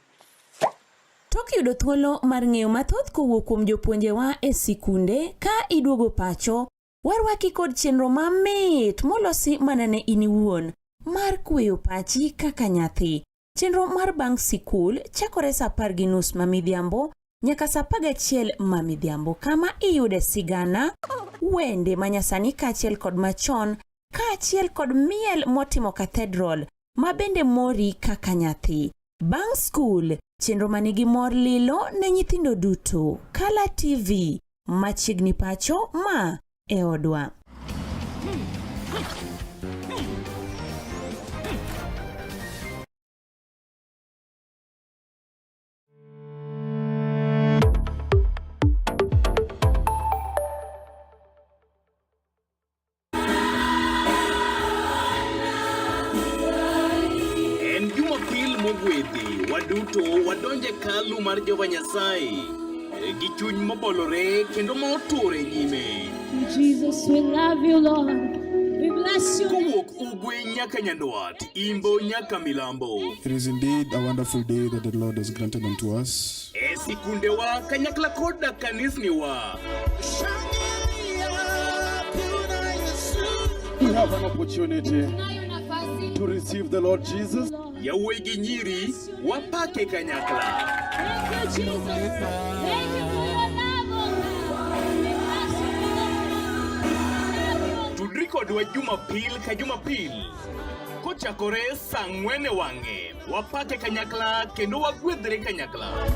Tok yudo thuolo mar ng'eyo mathoth kowuok kuom jopuonjewa e sikunde ka iduogo pacho, warwaki kod chenro mamit molosi mana ne in iwuon mar kweyo pachi kaka nyathi. Chenro mar bang' sikul chakore saa 10:30 mamidhiambo nyaka saa 11 mamidhiambo, kama iyude sigana, wende manyasani kaachiel kod machon, kaachiel kod miel motimo cathedral mabende mori kaka nyathi. Bang' skul, chenro manigi mor lilo ne nyithindo duto. Color TV, machiegni pacho ma e odwa. Waduto wadonje kalu mar Jehova Nyasaye gi chuny mobolore kendo motore nyime. Jesus, we love you, Lord. We bless you. Kowuok ugwe nyaka nyandwat, imbo nyaka milambo. It is indeed a wonderful day that the Lord has granted unto us. E sikundewa kanyakla koda kanisniwa. We have an opportunity to receive the Lord Jesus. Yawuoyi gi nyiri wapake kanyakla. Thank you, Jesus. Thank you for your love. Tudri kodwa Jumapil ka Jumapil. Kochakore saa 4 wang'e, wapake kanyakla kendo wagwedhre kanyakla.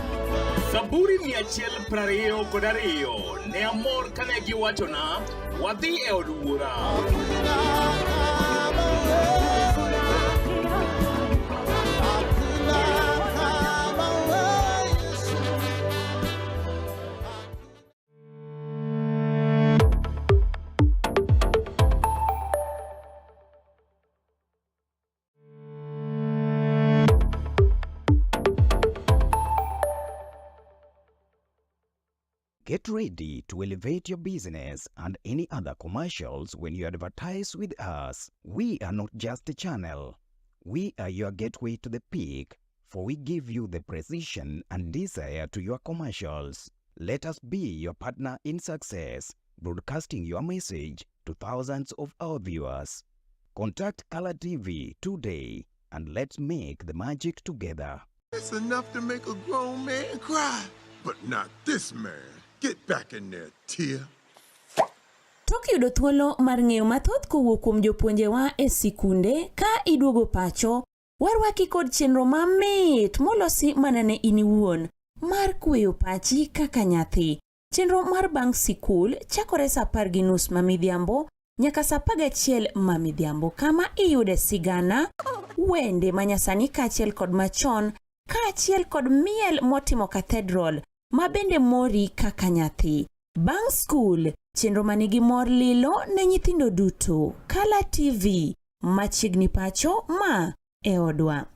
Zaburi 122 ne amor kane giwachona wadhi e od wuora. Get ready to elevate your business and any other commercials when you advertise with us. We are not just a channel. We are your gateway to the peak, for we give you the precision and desire to your commercials. Let us be your partner in success, broadcasting your message to thousands of our viewers. Contact Color TV today and let's make the magic together. It's enough to make a grown man cry, but not this man. Get back in there, Tia. Tok yudo thuolo mar ng'eyo mathoth kowuok kuom jopuonjewa e sikunde ka iduogo pacho, warwaki kod chenro mamit molosi mana ne in iwuon mar kweyo pachi kaka nyathi. Chenro mar bang' sikul chakore saa 10:30 mamidhiambo nyaka saa 11 mamidhiambo, kama iyude sigana, wende manyasani kaachiel kod machon, kaachiel kod miel motimo cathedral mabende mori kaka nyathi. Bang' skul, chenro manigi mor lilo ne nyithindo duto. Color TV, machiegni pacho ma e odwa.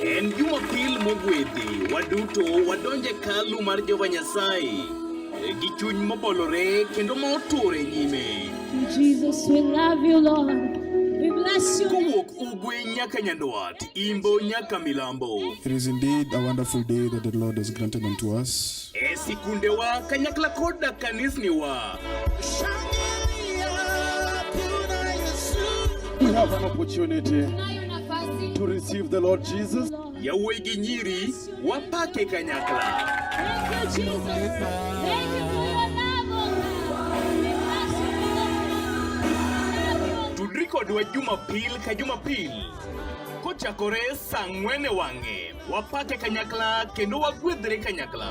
En Jumapil mogwedhi, waduto wadonje kalu mar Jehova Nyasaye gi chuny mobolore kendo motore nyime. Jesus, we love you, Lord. We bless you. Kowuok ugwe nyaka nyandwat, imbo nyaka milambo. It is indeed a wonderful day that the Lord has granted unto us. E sikundewa kanyakla koda kanisniwa. We have an opportunity to receive the Lord Jesus. Yawuoyi gi nyiri wapake kanyakla. Thank you, Jesus. Thank you for your love. kodwa Jumapil ka Jumapil. Kochakore saa 4 wang'e, wapake kanyakla kendo wagwedhre kanyakla.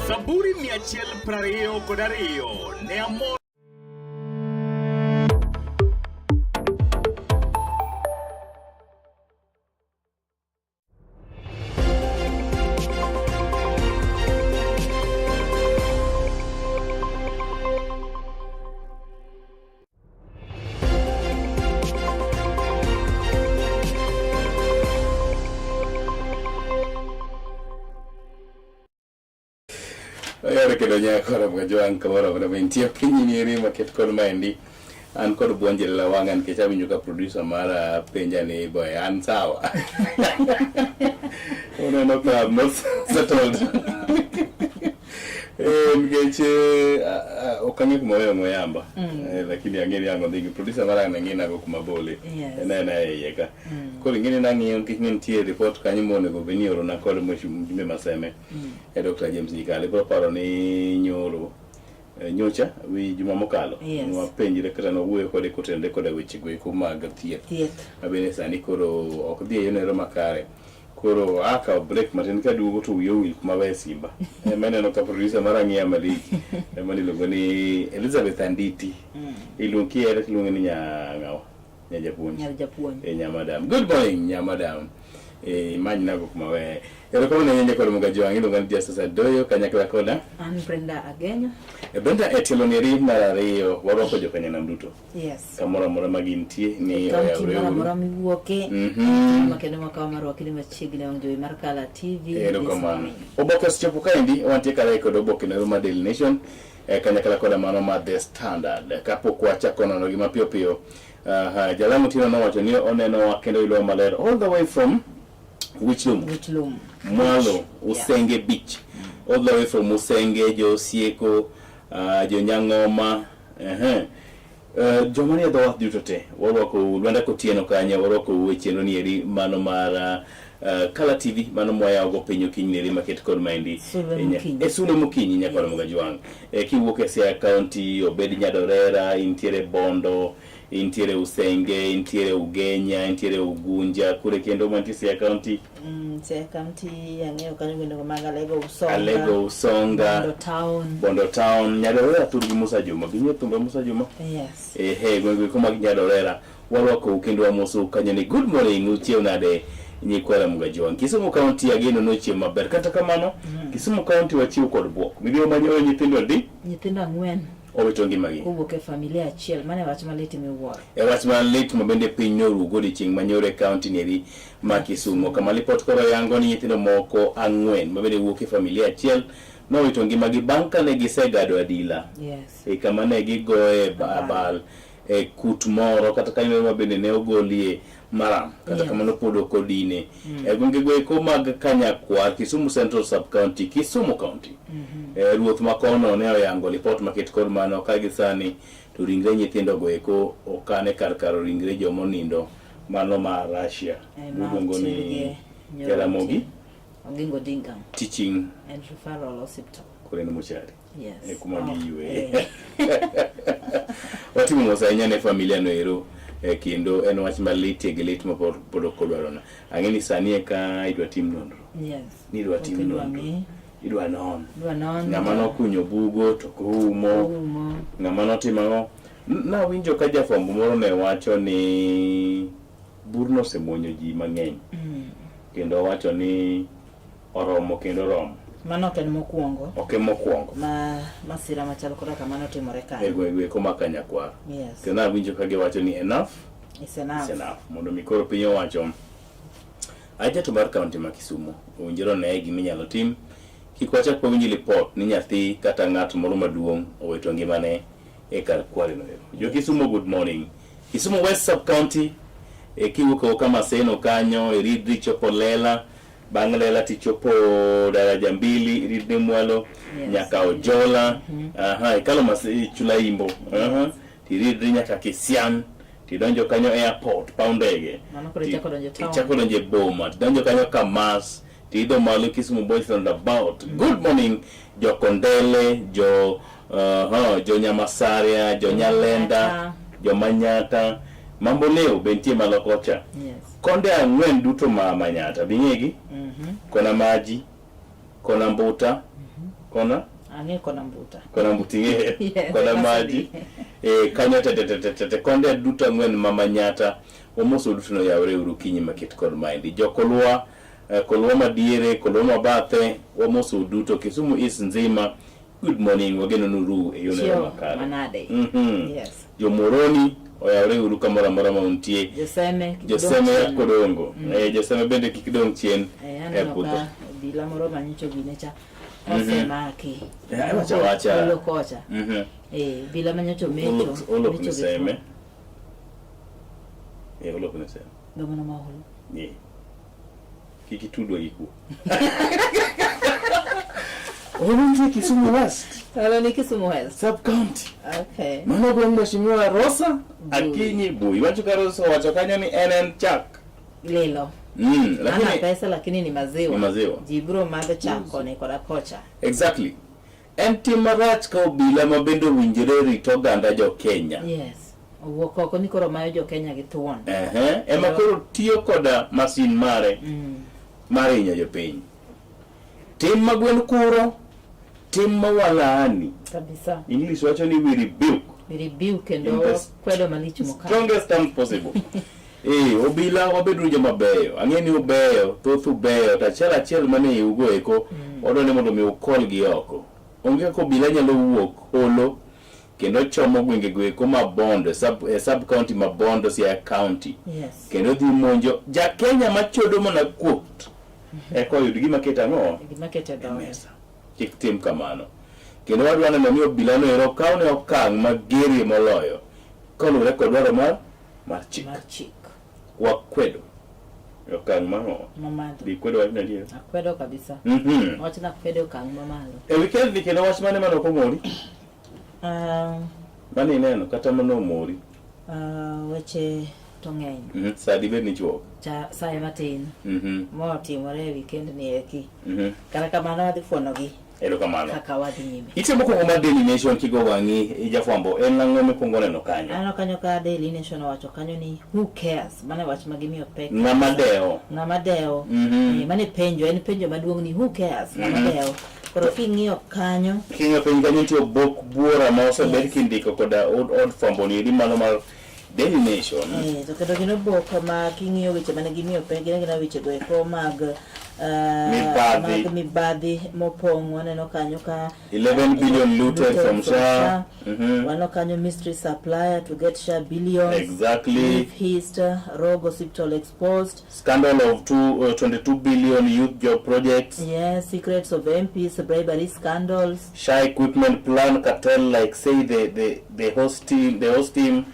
Zaburi 122 ne amor. Ayore kedo nyakora mga joang kamoro kuna bintio kinyi niri maket kod maendi an kod buonje la wangan ke chabi ka producer mara penja ni boy an sawa una no ka not settled ngeche okanye kumoyo ngoyamba lakini angeni yango ndigi producer mara ngina go kumabole na yeka ko ngini nangi ngini tie report kanyi mone go benioro na kod mwe maseme Dr. James Nikale bro paro ni nyoro nyocha wi juma mokalo nwa penjire kata no wuoyo kode kotende koda weche go kuma thieth abene sani koro ok dhi yone ro makare koro aka break matin ka duogo to wiyo wil kuma we simba mene no ka producer mara ngia mali mani logo ni Elizabeth Anditi iluki era kilunga ni nya japuonj nya madam good morning nya madam imagine go kuma we ero ko nyenye ko mo gajo angilo ngal Justus Adoyo kanyakla koda an Brenda Agenyo Brenda etiloneri marario waroko jo kanya namduto yes kamora mora magintie ni oya mora miwuoke makendo makamaro akili machigne onjo markala TV ero kama oboke chopo kaindi wantie kala ko oboke no ma Daily Nation kanyakla koda mano ma The Standard kapo kwacha kono no gima pio pio jalamu tino no wacho ni oneno wakendo ilo maler all the way from Whichlum Mwalo Usenge Beach all the way from Usenge jo Sieko jo Nyangoma jomani do wat dutote waroko Lwanda Kotieno kanya waroko wecheno ni eri mano mara Kala TV mano moya go penyo kinyeri market kod maendi Sulwemokinyi nyakoro mga juang kiwuok Siaya County obed Nyadorera intiere Bondo intiere Usenge intiere Ugenya intiere Ugunja kure kendo mantie Siaya County Siaya County ang'eyo kanyo kendo maga Alego Usonga Bondo Town Nyadorera turgi Musa Juma ginye tumbe Musa Juma yes gwengwe kuma Nyadorera warwako kendo wamoso kanyo ni good morning uchie unade nyikwara mga joang Kisumu County ageno nochie maber kata kamano Kisumu County wachiwo kod buok midio manyo nyithindo di nyithindo 4 owetongi magi kubuke familia achiel mane wach maliti miwuoro wach maliti mabende piny norugo dichieng' manyore county neri ma Kisumu kama report koro yango ni nyithindo moko 4 mabende wuok e familia achiel nowito ngimagi bang' kane gisegado adila kama ne gigoye abal kut moro kata kanyo mabende ne ogolie maram kata kamano pod okodine gwenge go mag Kanyakwar Kisumu Central Sub County Kisumu County ruoth makono ne oyango report maket kod mano ka gisani to ringre nyithindo go eko okane kar ringre jomonindo mano ma Russia luongo ni Jaramogi Oginga Odinga Teaching and Referral Hospital kule ni mochari yes kuma giwe watimo mosainya ne familia no ero kendo en wach maliti gelit ma pod kodwarona angeni sani ka idwa tim nonro ni idwa tim nonro idwa non ngama no kunyo bugo to kuumo ngama no timano na winjo ka jafombo moro ne wacho ni burno semonyo ji mang'eny kendo wacho ni oromo kendo romo mano ken mokuongo mokuongo masira machalo kora kamano timore kae gwengwe kuma Kanyakwar yes kendo winjo ka giwacho ni enough is enough mondo mikoro piny owacho ajato mar county ma Kisumu owinjore ne gima inyalo tim kik wachak powinji report ni nyathi kata ng'at moro maduong' owito ngimane e kar kwari no jo Kisumu good morning Kisumu West Sub County kiwuok kama seno kanyo iridri chopo Lela bang' Lela tichopo daraja 2 iridri Mwalo nyaka Ojola ikalo Chulaimbo tiridri nyaka Kisian tidonjo kanyo airport paundege tichako donje boma tidonjo kanyo Kamas tidho malo Kisumu Boys Roundabout good morning jo Kondele jo Nyamasaria jo Nyalenda jo Manyata Mambo leo bentie malokocha. Yes. Konde ang'wen duto ma Manyata bingegi. Kona maji, kona mbuta, kona kona mbuta. Kona mbutinge, kona maji. Kanyo tete konde duto ang'wen ma Manyata. Omoso duto no yawre Urukinyi Market kod Maindi. Jokolwa Kolwa madiere, Kolwa mabathe, Omoso duto Kisumu East nzima. Good morning, wageno nuru eyone makare. Manade. Yes. Jomoroni oyawre uru kamora mora mauntie. Joseme ya kodongo. Joseme bende kikidong chien. Puto. Bila moro manyicho ginecha. Osemaki. Wacha. Olo kocha. Bila manyicho mecho. Olo kuniseme. Olo kuniseme. Domo na maholo. Kikitudo iku. Olunje Kisumu West. Ni Kisumu West. Sub-county. Okay. Mano kwa mheshimiwa Rosa Akinyi Bui. Wachuka Rosa wachokanya ni NN Chak. Lilo. Lakini ana pesa lakini ni maziwa. Ni maziwa. Jibro madhe chako ni kwa kocha. Exactly. Enti marach ka obila mabendo winjire rito ganda jo Kenya. Yes. Woko ni koro mayo jo Kenya githuon. Ema koro tiyo koda masin mare. Mare inyo jo piny. Tim magwen kuro. Tim mawalaani. Kabisa. English wacho ni we rebuke. We rebuke ndo kwedo malichu mokalo. Strongest terms possible. Obila wabedu joma beyo. Ang'eni ubeyo, thoth ubeyo, tachiel mane ugo eko, odone mondo mi ukol gi oko. Onge ko obila nyalo wuok holo kendo chomo gwenge eko mabondo, sub county mabondo sia county. Yes. Kendo dhi monjo ja Kenya machodo mana kuot. Eko yud gima keta no. Gima keta do. Kik tim kamano. Kendo wadwana ni obila no ero kaune okang' mageri moloyo. Kolure kod dwaro mar chik. Wakwedo. Okang' mano. Mamado. Di kwedo wachna diyo. Akwedo kabisa. Wachna kwedo okang' mamalo. Weekend ni kendo wach mane mano komori? Mani neno kata mano omori? Weche tong'eny. Sadi bed ni chuok. Sae matin. Mo timore weekend ni eki. Kara kamano wadhi fuonogi. Ero kamano. Kaka wadhi nyime. Ite mokwongo mar Daily Nation kigo wang'i ijafwambo en ang'o mikwongo neno kanyo? Ano kanyo ka Daily Nation wacho kanyo ni who cares? Mane wach magimiyo pek. Ng'ama dewo. Mane penjo, en penjo maduong' ni who cares? Ng'ama dewo. Koro king'iyo kanyo. King'iyo kanyo nitie obok buora ma osebed kindiko koda od fwambo ni mano mar Daily Nation. To kendo gino boko ma king'iyo weche mane gimiyo pek gina weche go eko mag mibadhi mopong' waneno kanyo ka 11 billion looted from SHA. Waneno kanyo mystery supplier to get SHA billions. Exactly. Hist, rogue hospital exposed. Scandal of 22 billion youth job projects. Yes, secrets of MPs, bribery scandals. SHA equipment plan cartel, like say the host team.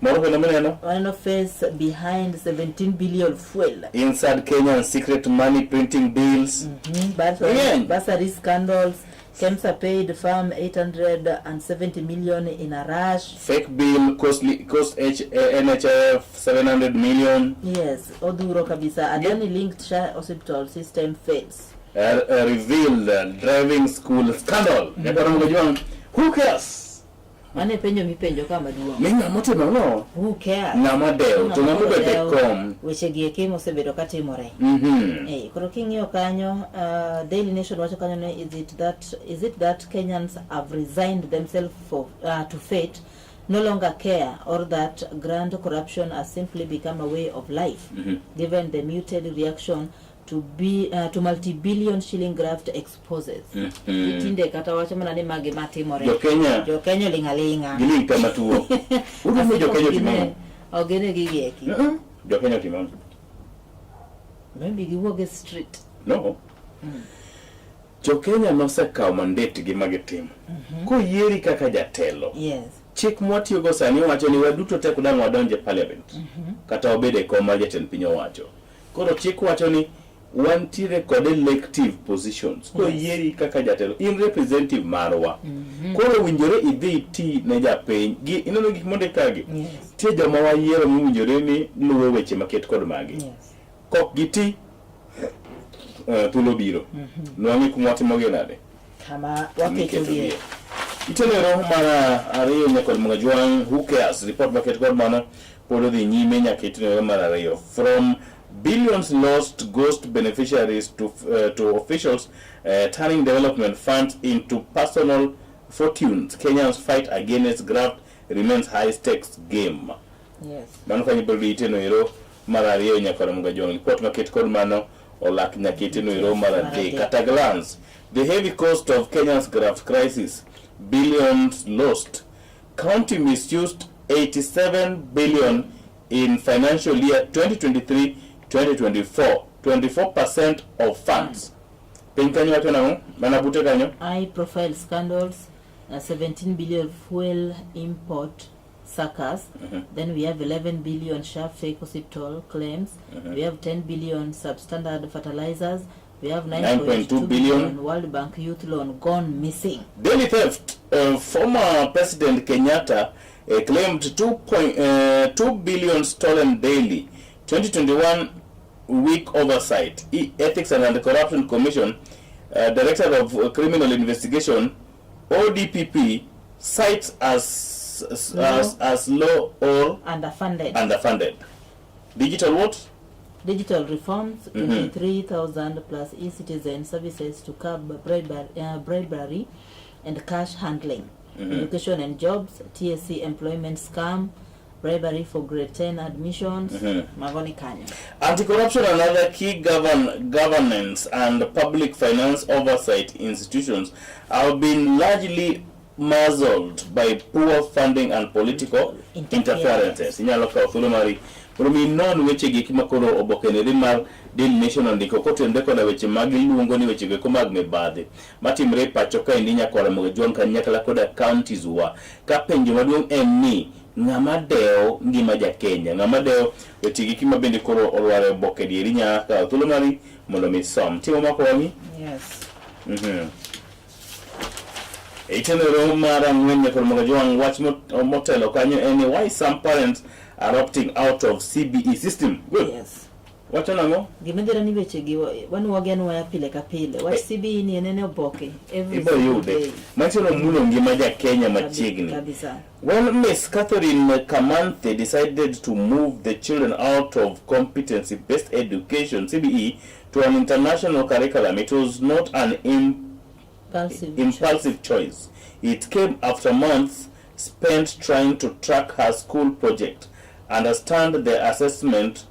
One face behind 17 billion fuel. Inside Kenyan secret money printing bills. Bursary scandals. KEMSA paid firm 870 million in a rush. Fake bill cost NHIF 700 million. Yes, oduro kabisa. Adani linked SHA hospital system fails. Revealed driving school scandal. Who cares? Mane penjo mipenjo kama duong'. Minga mote no. Who cares? Ng'ama dewo to ng'ama bede kom. Weche gi eki mosebedo katimore. Koro king'iyo kanyo Daily Nation wacho kanyo ne is it that Kenyans have resigned themselves to fate, no longer care, or that grand corruption has simply become a way of life, given the muted reaction to multi-billion shilling graft exposes. Itinde kata wacho mana ni magi matimore. Jo Kenya lingalinga. Gili kama tuo. Urumu jo Kenya timamo. Ogene gigi eki. Jo Kenya timamo. Maybe giwoge street. No. Jo Kenya nosekawo mandate gi magitimo. Koyieri kaka jatelo. Yes. Chik mwatiyogo sani wacho ni waduto te kudang' wadonje parliament. Kata obede koma jatend piny owacho. Koro chik wacho ni wantiere kod elective positions. Ko yieri kaka jatelo in representative marwa. Koro winjore idhi ti ne japiny gi ineno gik monde kagi. Tie joma wayiero winjore ni luwe weche maket kod magi. Kok giti tulo biro. Nwang'i kumwatimo genade. Kama waketogie. Itenero mara ariyo nyakod mga juang who cares report maket kod mana polo dhi nyime nyaka itino mar ariyo. From billions lost ghost beneficiaries to officials turning development funds into personal fortunes. Kenyans fight against graft remains high stakes game. Yes. Mano kanyo polo dhi itino ero mar ariyo nyaka mga jong. Report maket kod mano olak nyaka itino ero mar adek. At a glance, the heavy cost of Kenya's graft crisis, billions lost. County misused 87 billion in financial year 2023-2024, 24% of funds. Penkanyo watu na manabute kanyo? High profile scandals, 17 billion fuel import suckers. Then we have 11 billion sharp fake hospital claims. We have 10 billion substandard fertilizers. We have 9.2 billion World Bank youth loan gone missing. Daily theft. Former President Kenyatta claimed 2 billion stolen daily. 2021 week oversight. Ethics and Anti-Corruption Commission, Director of Criminal Investigation, ODPP, cites as low or underfunded. Digital what? Digital reforms, 23,000 plus e-citizen services to curb bribery and cash handling. Education and jobs, TSC employment scam, bribery for grade 10 admissions, Magoni Kanya. Anti-corruption and other key governance and public finance oversight institutions have been largely muzzled by poor funding and political interferences. Non weche gik makoro obokenere mar Daily Nation ondiko kotende koda weche mag iluongo ni weche geko mag mibadhi matimre pacho ka indi nyakora Mugajong kanyakla koda counties wa ka penjo maduong' en ni ng'ama deo ngima ja Kenya, ng'ama deo weche gik ma bende koro olware oboke dieri nyaka thuolo mari mondo mi som timo makonyi. Yes. Itenero mara ng'wen nyakora Mugajong wach motelo kanyo en why some parents are opting out of CBE system. Good. Yes. Wacha nango? Gimendera ni weche gi wanu wageno waya pile ka pile. Wach CBE ni enene oboke every day. Machelo mulo ngima ja Kenya machiegni. When Miss Catherine Kamanthe decided to move the children out of competency-based education CBE to an international curriculum, it was not an impulsive choice. It came after months spent trying to track her school project, understand the assessment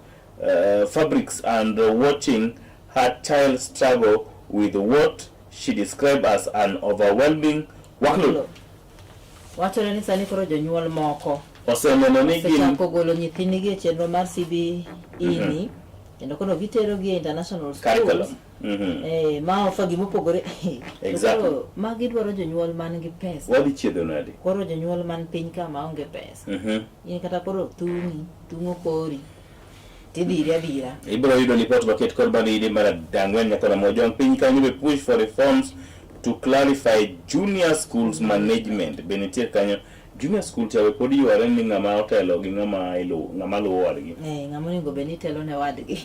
fabrics, and watching her child struggle with what she described as an overwhelming workload. Wachore ni sani koro jonyuol moko oseneno ni gin golo nyithindgi e chenro mar CBE ni kendo kono gitero gi international schools ma ofa gimopogore. Exactly. Magi dwaro jonyuol man gi pesa. Wadi chiedo nade? Koro jonyuol man piny ka maonge pesa. Yin kata koro tungo kori tidiri abira. Ibro yudo report bucket kod bani mara dangwen nyaka na Mojong piny kanyo be push for reforms to clarify junior schools management. Benitier kanyo junior school chawe podi yuare ni ngama otelo gi ngama luwo wadgi. Ngama onego beni telo ne wadgi.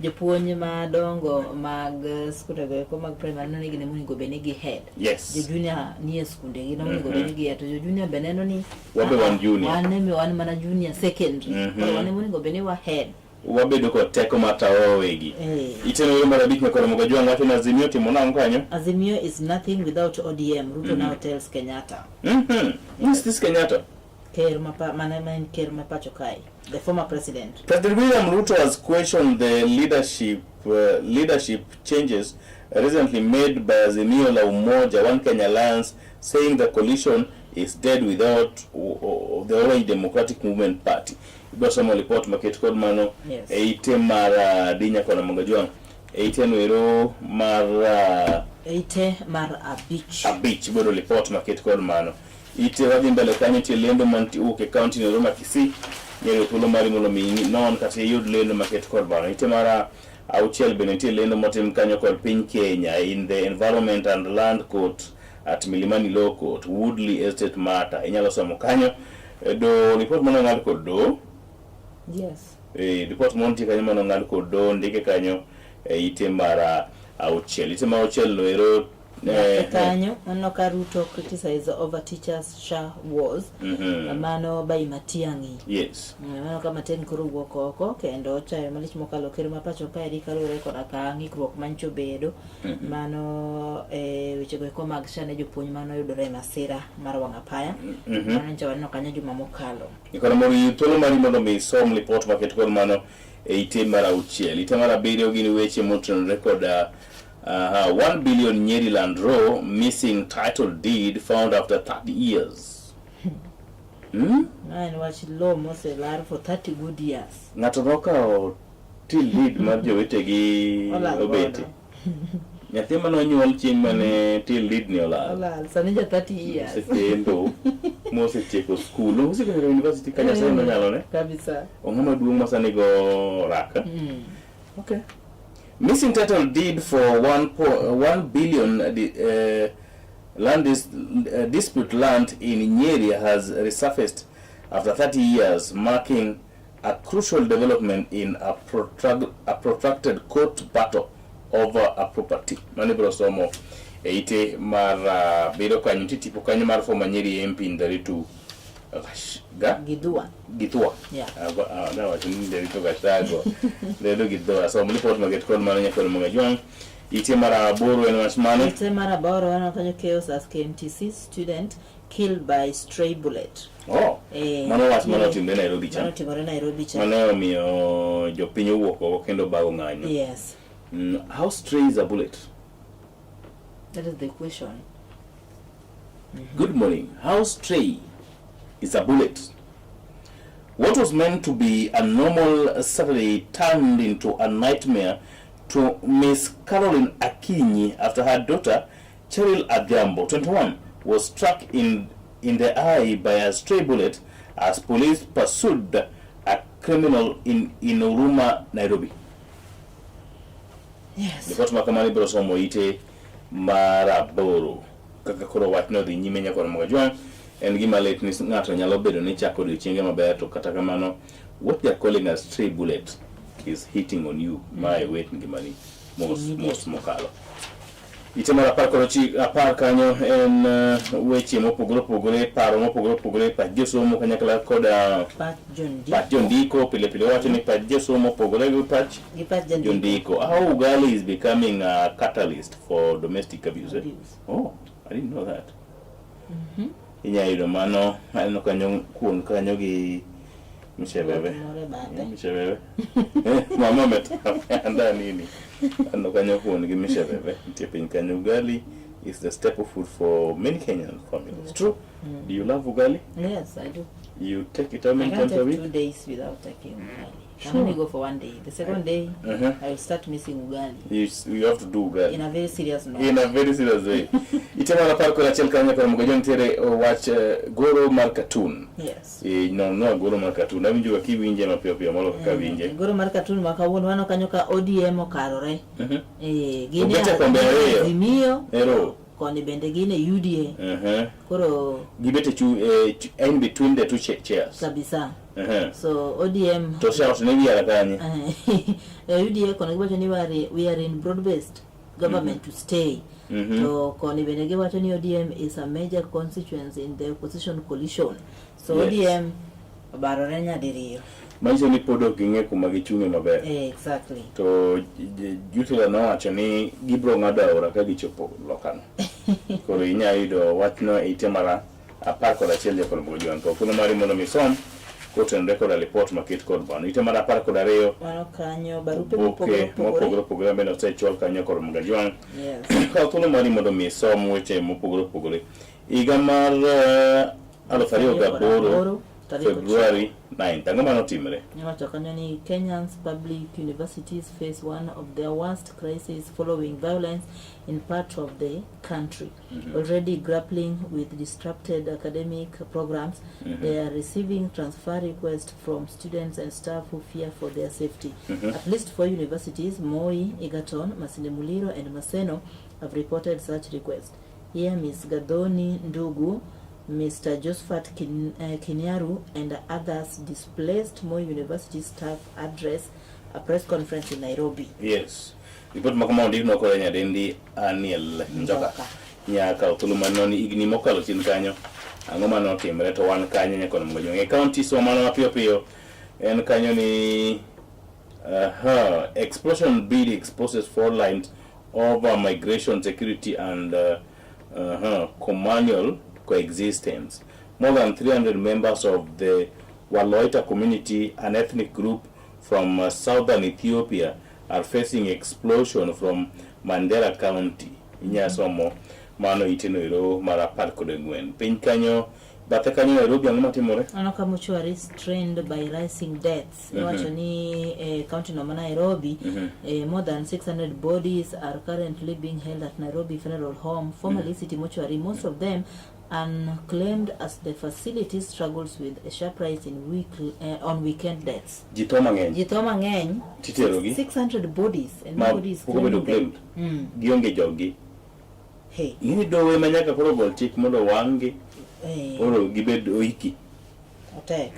Jopuonj madongo mag skunde go mag primary no nigi onego beni gi head. Yes. Jo junior ni skunde gi no onego beni gi head. Jo junior beneno ni wabe wan junior. Wan mana junior secondary. Wan onego beni wa head. Wabedo ko teko matawo wegi. Iteno mara bik na kono Mugajong watu na Azimio timo na nkanyo. Azimio is nothing without ODM. Ruto now tells Kenyatta. Who's this Kenyatta? Ker Mapacho Kai, the former president. President William Ruto has questioned the leadership changes recently made by Azimio la Umoja One Kenya Alliance, saying the coalition is dead without the Orange Democratic Movement Party. Ibasamo report market code mano. Yes. Eite mara dinya kona Mugajong. Eite nwero mara abich bodo report market code mano. Ite wadi mbele kanyo ti lendo manti uke county ni Roma Kisii. Nyeri utulo mari mulo mingi non kati yud lendo market code mano. Ite mara auchiel beneti lendo motim kanyo kod piny Kenya in the Environment and Land Court at Milimani Law Court, Woodley Estate Matter. Inyalo somo kanyo. Do report mano ngal kod do. Yes. Report monti kanyo mano ngal kod do ndike kanyo ite mara auchiel. Ite mara auchiel noero Kanyo anoka Ruto criticize over teachers SHA was mano by Matiangi. Yes. Mano kama ten kuru woko kendo chayo malich mokalo kero mapacho ka edi kalure koda ka ngikruok mancho bedo mano weche go mag SHA ne jopuonj mano yudore masira mar wanga paya mano nchawanno kanyo juma mokalo. Ikono mori tolo mari mondo mi som report market kol mano ite mara uchiel ite mara bedo gini weche motenore koda 1 billion Nyeriland Row missing title deed found after 30 years. And watch law must lar for 30 good years. Ngato noka till deed mar jowetegi obete. Nyathi mano nyuol chieng' mane till deed ni olal. Olal sanija 30 years. Sekendo mose tieko school. Usikere university kanya sano nyalo ne? Kabisa. Ongama duong' masani go raka. Okay. Missing title deed for 1 billion dispute land in Nyeri has resurfaced after 30 years, marking a crucial development in a protracted court battle over a property. Manibro somo eite mar bedo kanyo titipo kanyo mar former Nyeri MP Nderitu Gidua. Yeah. That was in the Rito Gastago. They look at those. So, report market call Maranya for Magajuan. Ite mara boro and Washmano. Ite mara boro and Kanyo chaos as KMTC student killed by stray bullet. Oh. Mano was Manotim in Nairobi. Mano mio Jopino walk or Kendo Bagongan. Yes. How stray is a bullet? That is the question. Good morning. How stray is a bullet? What was meant to be a normal Saturday turned into a nightmare to Miss Caroline Akinyi after her daughter, Cheryl Adhiambo, 21, was struck in the eye by a stray bullet as police pursued a criminal in Huruma, Nairobi. Yes. Because makamani brosomo ite maraboro kakakoro watno di nyimenya kwa Magajuan. And gima late ni ngato nyalo bedo ni chako odiochienge maber to kata kamano what they are calling a stray bullet is hitting on you my weight ngimani most mokalo itemara apar kanyo en weche mopogore paro mopogore pa jesomo kanyakla koda Pat Jondiko pile wacho ni pa jesomo mopogore gi Pat Jondiko. How ugali is becoming a catalyst for domestic abuse. Oh, I didn't know that. Inyaido mano ano kanyo kuon kanyo gi mishebebe mama meta anda nini ano kanyo kuon gi mishebebe tipin kanyo ugali is the staple food for many Kenyan families. True. Do you love ugali? Yes, I do. You take it how many times a week? 2 days without taking ugali. Sure. I only go for 1 day. The second day, I will start missing ugali. You have to do ugali. In a very serious note. In a very serious way. Itema la parko la chel kanya kwa mgojon tere watch Goro Mar cartoon. Yes. No Goro Mar cartoon. Na winjo ki winje mapio molo ka winje. Goro Mar cartoon makawuon wano kanyo ka ODM okarore. Gini Azimio. Ero. Koni bende gine UDA. Koro gibete in between the two chairs. Kabisa. So ODM to shout nevi arakanye. UDA koni gibacho ni we are in broad based government to stay. So koni bende gibacho ni ODM is a major constituency in the opposition coalition. So yes. ODM barore nyadiriyo. Maisha ni podo kinge kumagichunge maber. Exactly. To jutila na wacho ni gibro ngada ora ka gichopo lokano. Koro inya yudo watno itemara apar koda chelde kod bojuan to kuno mari mono misom koten record report market kod ban itemara apar koda reyo wano kanyo barupe mopogore beno sechol kanyo kod magajuan. Yes. Ka kuno mari mono misom weche mopogore igamar alofariyo gaboro February 9th. Tangamano timre. Kenyan's public universities face one of their worst crises following violence in part of the country. Already grappling with disrupted academic programs, they are receiving transfer requests from students and staff who fear for their safety. At least 4 universities, Moi, Egerton, Masinde Muliro, and Maseno, have reported such requests. Here, Ms. Gadoni Ndugu, Mr. Josephat Kinyaru and others displaced Moi University staff address a press conference in Nairobi. Yes. Report makama ondik no ko nyadendi Aniel Njoka. Nyaka utulumanoni igni mokalo tin kanyo. Ang'o mano timre to wan kanyo nyaka mo jonge county so mano mapiyo piyo en kanyo ni explosion bill exposes 4 lines over migration security and communal coexistence. More than 300 members of the Waloita community, an ethnic group from southern Ethiopia, are facing explosion from Mandera County. Inyasomo mano itino iro marapar kode ngwen. Piny kanyo bathe kanyo Nairobi ang'o matimore? Anoka mortuary strained by rising deaths. Wacho ni county no Nairobi, more than 600 bodies are currently being held at Nairobi Funeral Home, formerly City Mortuary. Most of them unclaimed as the facility struggles with a sharp rise in on weekend deaths. Jitoma ngeny. 600 bodies and nobody is claiming them. Gionge jogi. Hey. Ini dowe manyaka koro gol chik mondo wangi. Oro gibed oiki. Otek.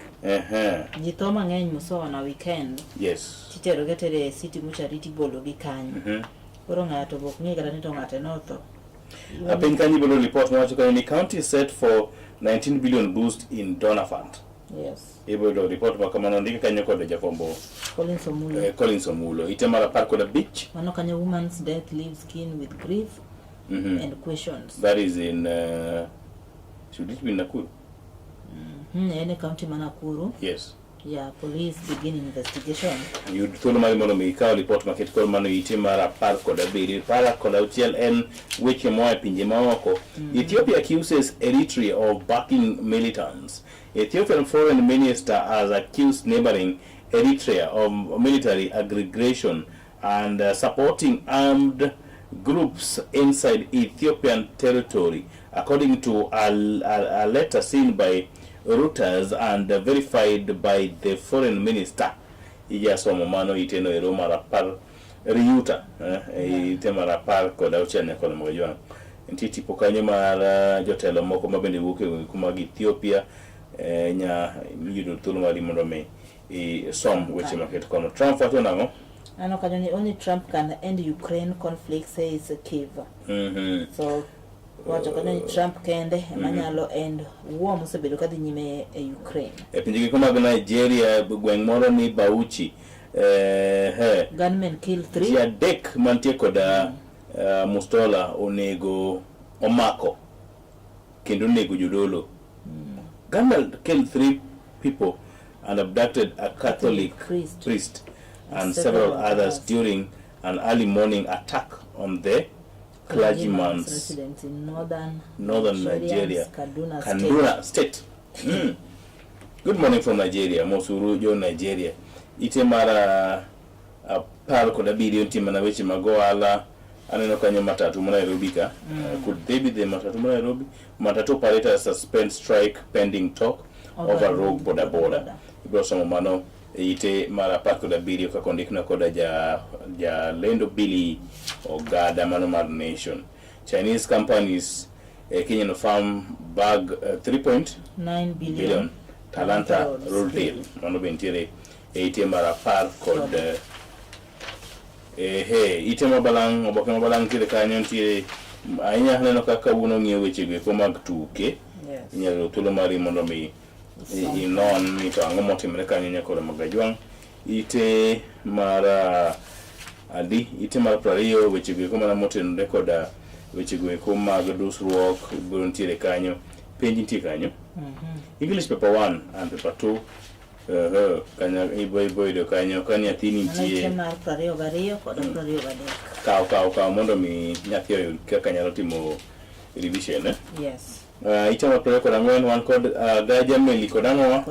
Jitoma ngeny muso na weekend. Yes. Titero getere City Mortuary tibolo gi kanyo. Koro ng'ato bok ng'e kata ni to ng'ato notho. A piny kanyo bolo report mawacho kanyo ni county set for 19 billion boost in donor fund. Yes. Ibolo report makamano ndika kanyo kod jafombo Collins Omulo. Ite mara par kod beach. Mano kanyo woman's death leaves skin with grief and questions. That is in should it be Nakuru? Any county Nakuru. Yes. Yeah, police begin investigation. You told me mono mikao report market call mano ite mara par kod abiri para kod auchiel en weche moa pinje maoko. Ethiopia accuses Eritrea of backing militants. Ethiopian foreign minister has accused neighboring Eritrea of military aggregation and supporting armed groups inside Ethiopian territory, according to a letter seen by Reuters and verified by the foreign minister. Ijasomo mano iteno ero marapar riuta ite marapar kod auchiel nyaka mogojuang. Ntiti pokanyo mar jotelo moko mabende wuok e kuma Ethiopia nya yudo thuolo mar mondo me som weche maket kono. Trump wacho nang'o? Ano kanyo ni only Trump can end Ukraine conflict, says Kiev. So wacho kanyo ni Trump kende manyalo end war mosebedo kadhi nyime e Ukraine. E pinje kama Nigeria gweng' moro ni Bauchi gunmen kill 3. Ya dek mantie koda Mustola onego omako kendo nego jodolo. Gunmen killed 3 people and abducted a Catholic priest and several others during an early morning attack on the clergyman's residence in northern Nigeria, Kaduna State. Good morning from Nigeria, Mosuru, jo Nigeria. Ite mara par koda bidio ntima na weche magoala aneno kanyo matatu mo Nairobi ka. Could they be the matatu mo Nairobi? Matatu operators suspend strike pending talk over rogue border. Ibro somo mano ite mara par koda bidio ka kondikna koda ja lendo Billy Ogada mano mar nation. Chinese companies Kenyan farm bag 3.9 billion Talanta Roadtail mano bentiere ite mara par kod ite mabalang oboke mabalang tire kanyo tire ainya haneno kaka uno ng'iewo weche go ko mag tuke nyalo tulo mari mondo mi inon ni to ang'o motimre kanyo nyakoro magajuang ite mara adi ite mara 20 weche go ko mana motenore koda weche go ko mag dusruok biro tire kanyo penji tire kanyo English paper 1 and paper 2 kanya iboy do kanyo kan yathini tie mar 22 kod 23 kaw mondo mi nyathi oyud kaka nyalo timo revision yes itama pro kod ang'wen wan kod gaja meli kod ang'owa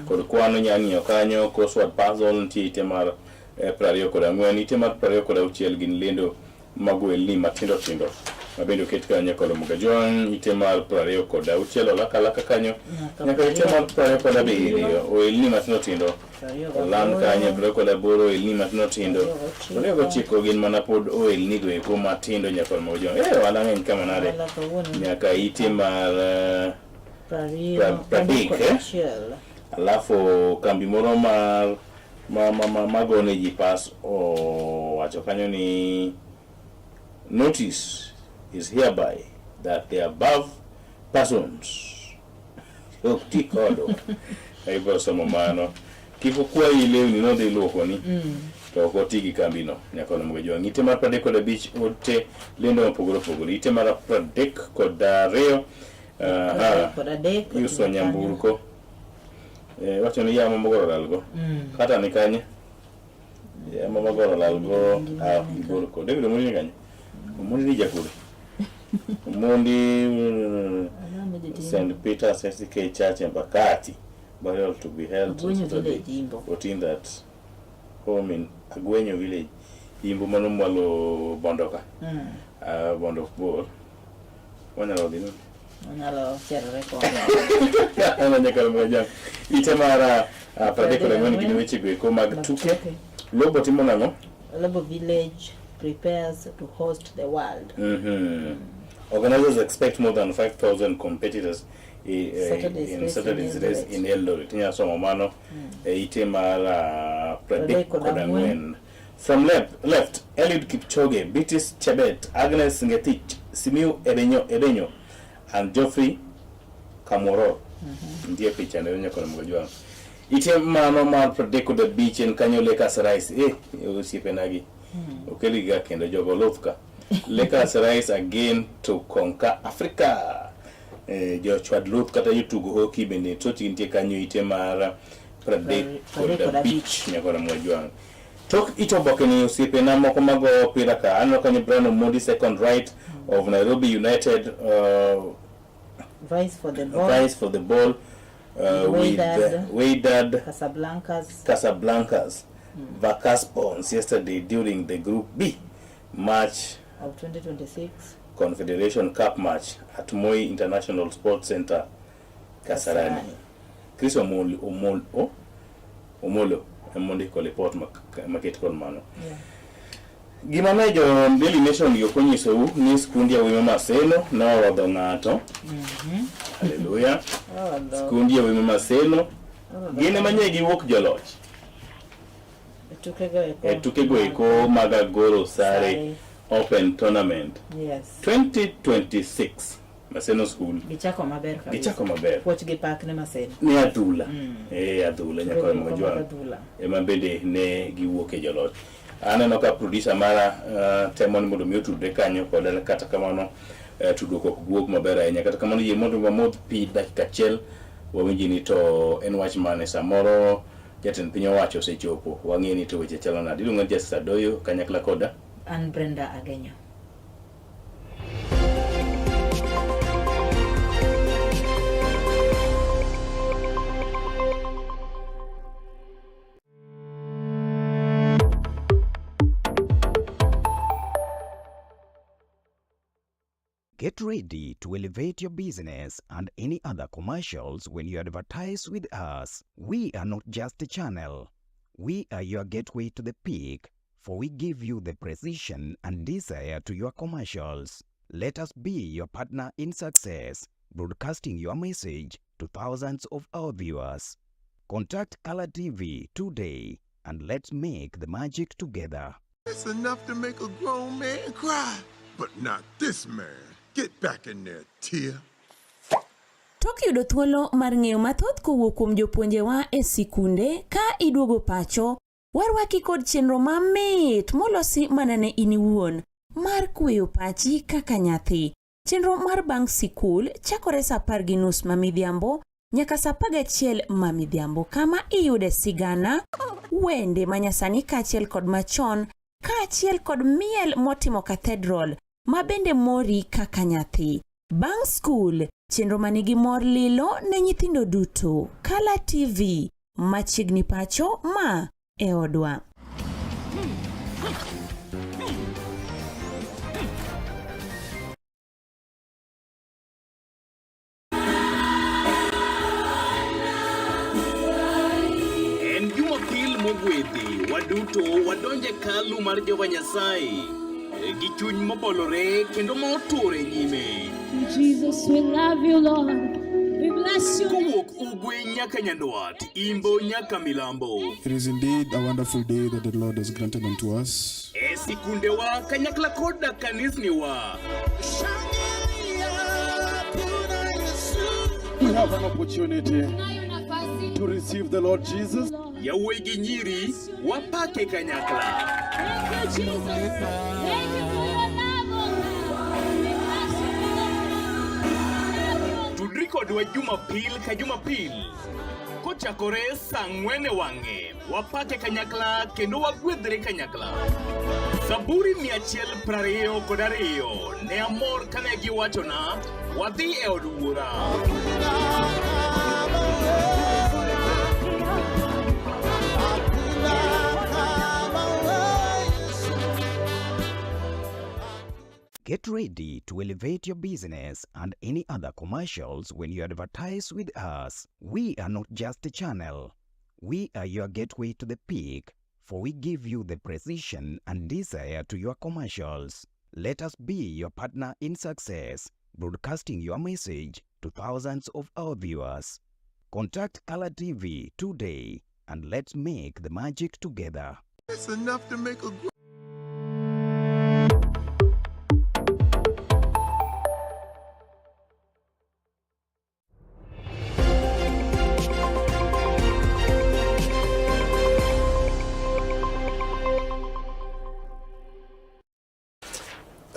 kod kwano nyang'iyo kanyo crossword puzzle nitie ite mar 20 kod ang'wen ite mar 20 kod auchiel gin lendo magwelni matindo tindo mabende oket kanyo kod Mugajuang ite mar 20 kod auchiel olaka kanyo nyaka ite mar 20 kod abiriyo oelni matindo tindo oland kanyo 20 kod aboro oelni matindo tindo 29 gin mana pod oelni go eko matindo nyaka kod Mugajuang wala ng'eny kama nade nyaka ite mar 30 alafu kambi moro mar magone ji pas owacho kanyo ni notice is hereby that the above persons okti kodo aibo somo mano kiko kwa ile ni no de loko ni to ok otigi kambi no nyaka nomo jo ngite mar 35 ote lendo mopogoro pogoro ite mar 32 yuso nyamburko wacho ni yamo mogoro lalgo kata ni kanye yamo mogoro lalgo igorko David omoni kanye omoni ni jakuri Mundi St. Peter's SDK Church in Bakati, burial to be held on Saturday, 14 that home in Aguenyo village. Imbo manumalo bondoka. Bondok bor. Wanalo dinu. Wanalo cherre ko. Ana nyakalo moja. Itemara pradeko le ngoni kineweche gwe ko mag tuke. Lobo timo nango? Lobo village prepares to host the world. Organizers expect more than 5,000 competitors in Saturday's race in Eldoret. Tinya somo mano itemara pradeko kodangwen. From left, Eliud Kipchoge, Beatrice Chebet, Agnes Ngetich, Simiu Edenyo, and Geoffrey Kamoro. Ndiye picha ndio kwa mgojwa. Ite mano mar pradeko the beach en kanyo Lakers Rise. Usipenagi. Okeliga kendo jogo lufka. Lakers Rise again to conquer Africa. Jo chwad luth kata yutugo hockey bende toti ntie kanyo ite mar pradeko the beach nyakora mgojwa. Tok itoboke ni usipe na moko mago pira ka ano kanyo Brano Modi second right of Nairobi United Vice for the ball with Wydad Casablancas Vakaspons yesterday during the Group B match of 2026 Confederation Cup match at Moi International Sports Center Kasarani. Chris Omolo Mondi ko report market kon mano. Gima mejo Daily Nation yo konyiso ni skundi ya wime Maseno na wadho ng'ato. Hallelujah. Skundi ya wime Maseno gine manye giwuok joloch. Tukego eko maga goro sare open tournament. Yes. 2026 Maseno School. Gichako maber kabisa. Gichako maber. Poch gi pak ne Maseno. Ni adula. Adula nyako mojwa. Ema bende ne giwuok e joloch. Aneno ka producer mara temon mondo mi otude kanyo kod kata kamano tudoko guok maber ahinya kata kamano yie mondo wamodh pi dakika achiel wawinji ni to en wach mane samoro jatend piny owacho osechopo wang'e ni to weche chalo nade. Iluongo ni Justus Adoyo kanyakla koda An Brenda Agenyo. Get ready to elevate your business and any other commercials when you advertise with us. We are not just a channel. We are your gateway to the peak, for we give you the precision and desire to your commercials. Let us be your partner in success, broadcasting your message to thousands of our viewers. Contact Color TV today and let's make the magic together. It's enough to make a grown man cry, but not this man. Get back in there, Tia. Tok yudo thuolo mar ng'eyo mathoth kowuok kuom jopuonjewa e sikunde ka iduogo pacho, warwaki kod chenro mamit molosi mana ne in iwuon mar kweyo pachi kaka nyathi. Chenro mar bang' sikul chakore saa 10:30 mamidhiambo nyaka saa 11 mamidhiambo kama iyude sigana, wende manyasani kaachiel kod machon kaachiel kod miel motimo cathedral mabende mori kaka nyathi. Bang' school, chenro manigi mor lilo ne nyithindo duto. Color TV, machiegni pacho ma e odwa. En Jumapil mogwedhi, waduto wadonje kalu mar Jehova Nyasaye gi chuny mobolore kendo motore nyime. Jesus, we love you, Lord. We bless you. Kowuok ugwe nyaka nyandwat, imbo nyaka milambo. It is indeed a wonderful day that the Lord has granted unto us. sikundewa kanyakla koda kanisniwa. We have an opportunity to receive the Lord Jesus. Yawegi nyiri wapake kanyakla. Thank you, Jesus. Thank you for your love. Tudriko dwa Jumapil ka Jumapil. Kochakore sangwene wange. Wapake kanyakla kendo wagwedre kanyakla. Zaburi 122 ne amor kane giwachona wadhi e od wuora. Get ready to elevate your business and any other commercials when you advertise with us. We are not just a channel. We are your gateway to the peak, for we give you the precision and desire to your commercials. Let us be your partner in success, broadcasting your message to thousands of our viewers. Contact Color TV today and let's make the magic together. It's enough to make a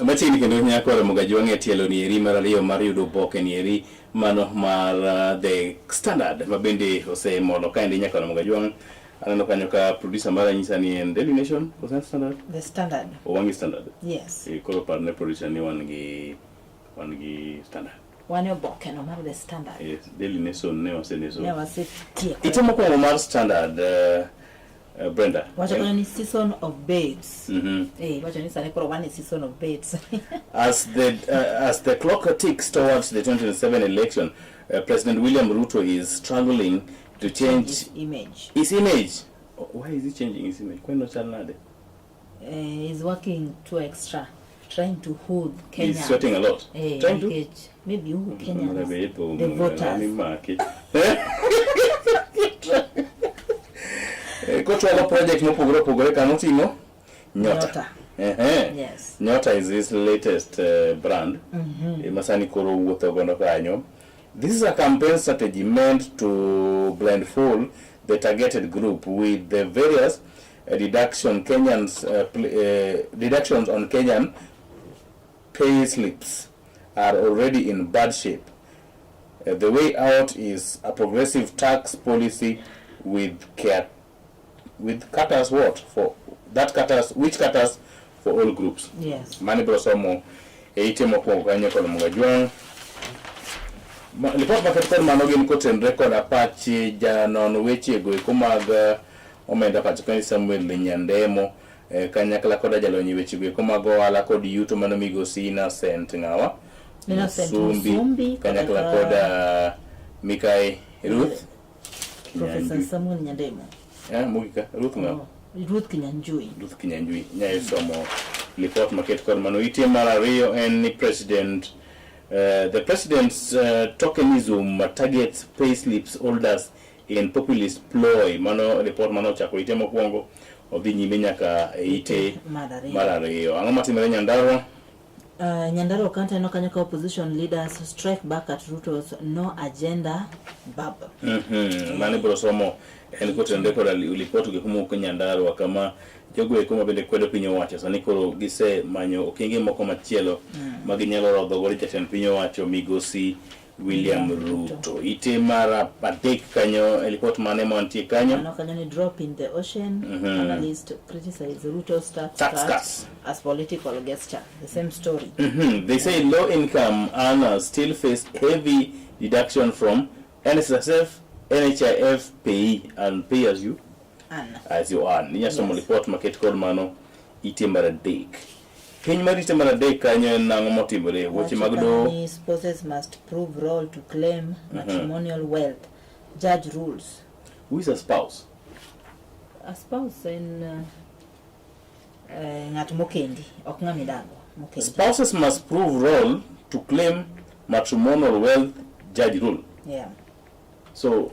Matini kendo nyakore Mugajuange tielo ni eri mar ariyo mar yudo oboke ni eri mano mar The Standard mabende osemolo kaendi nyakore Mugajuange. Aneno kanyo ka producer mara nyisa ni en Daily Nation kosan Standard? The Standard. Wangi Standard? Yes. Koro parne producer ni wan gi Standard. Wan oboke no mar The Standard. Yes, Daily Nation ne waseneso. Ne wasetieko. Itemo kwa mar Standard Brenda. Wacha ni season of babes. Wacha ni sane koro one season of babes. As the clock ticks towards the 2027 election, President William Ruto is struggling to change his image. His image. Why is he changing his image? Why not Nade? He's working too extra, trying to hold Kenya. He's sweating a lot. Trying to maybe who Kenya the voters. Kochwalo project mopogore kanotingo Nyota. Yes. Nyota is his latest brand. Masani koro wuotho gondo kanyo. This is a campaign strategy meant to blindfold the targeted group with the various deductions on Kenyan pay slips are already in bad shape. The way out is a progressive tax policy which caters for all groups. Yes. Mani brosomo eitemo kwa kanyo kono Mugajuange. Report market kon manogin koten record apache janon weche go kumag omenda pacho kan Samuel Nyandemo kanyakla koda jalonyi weche go kumago ala kod yuto mano migosi Innocent ngawa Sumbi kanyakla koda Mikai Ruth Professor Samuel Nyandemo. Mugika Ruth ngawa Ruth Kinyanjui nyayo somo report market kon mano ite marario en president. The president's tokenism targets payslips holders in populist ploy. Mano report mano chako ite mokwongo odhi nyime nyaka ite marario. Ang'o matimore Nyandarua? Nyandarua County no kanyo ka opposition leaders strike back at Ruto's no agenda bubble. Mane brosomo en kotende koda report gikumo ko Nyandarua kama jogo eko bende kwedo piny owacho sani koro gise manyo okenge moko machielo maginyalo rodho godo jatend piny owacho migosi William Ruto. Ite mara adek kanyo report mane mantie kanyo. Ano kanyo ni drop in the ocean. Analyst criticize Ruto's tax cuts as political gesture. The same story. They say low income earners still face heavy deduction from NSSF, NHIF pay and pay as you earn. Niya somo report market call mano ite mara adek. Piny mar ite mara adek kanyo nang'o motimore weche mag do. Spouses must prove role to claim matrimonial wealth. Judge rules. Who is a spouse? A spouse in ng'at mokendi, ok ng'ama idago. Spouses must prove role to claim matrimonial wealth. Judge rule. Yeah. So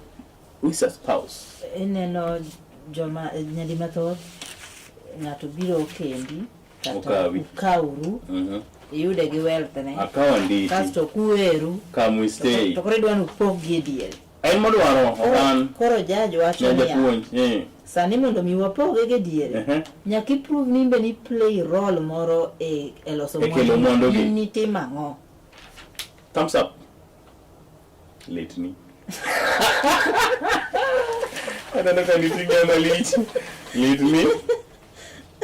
who is a spouse? Ineno joma nyadi mathoth ng'ato biro kendi kata Ukawi. ukawru iyude gi wealth ne akawa nditi kasto kuweru kamu stay to koro idwani upog gi diere en modwaro okan koro jaji wacho niya japuonj sani mondo mi wapoge gi diere nyaka iprove ni imbe ni play role moro e loso mwandu gi ni timo ang'o. Thumbs up. Litni. I don't know if anything else litni.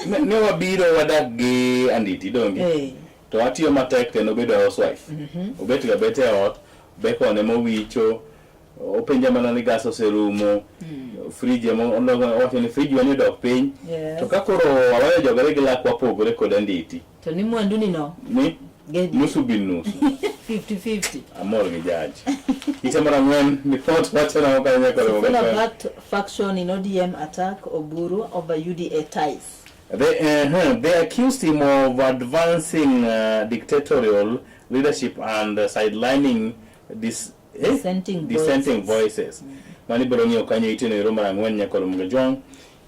Ne wabiro wadak gi anditi dongi. To atiyo matek kendo bedo housewife. Obet ga bete ot, beko ne mowicho, openja mana ni gas oserumo, fridge wacho ni fridge wani dok piny. To kakoro wawayo jogore gi lak wapogore kod anditi. To ni mwandu ni no? Ni? Nusu bin nusu. 50-50. Amor gi jaji. Ite mara ngwen ni thought wacho na wakanya kore full of that faction in ODM attack Oburu over UDA ties. They accused him of advancing dictatorial leadership and sidelining dissenting voices. Mani bolonyo kanyo ite no roma ngwen nyakolo mgajong.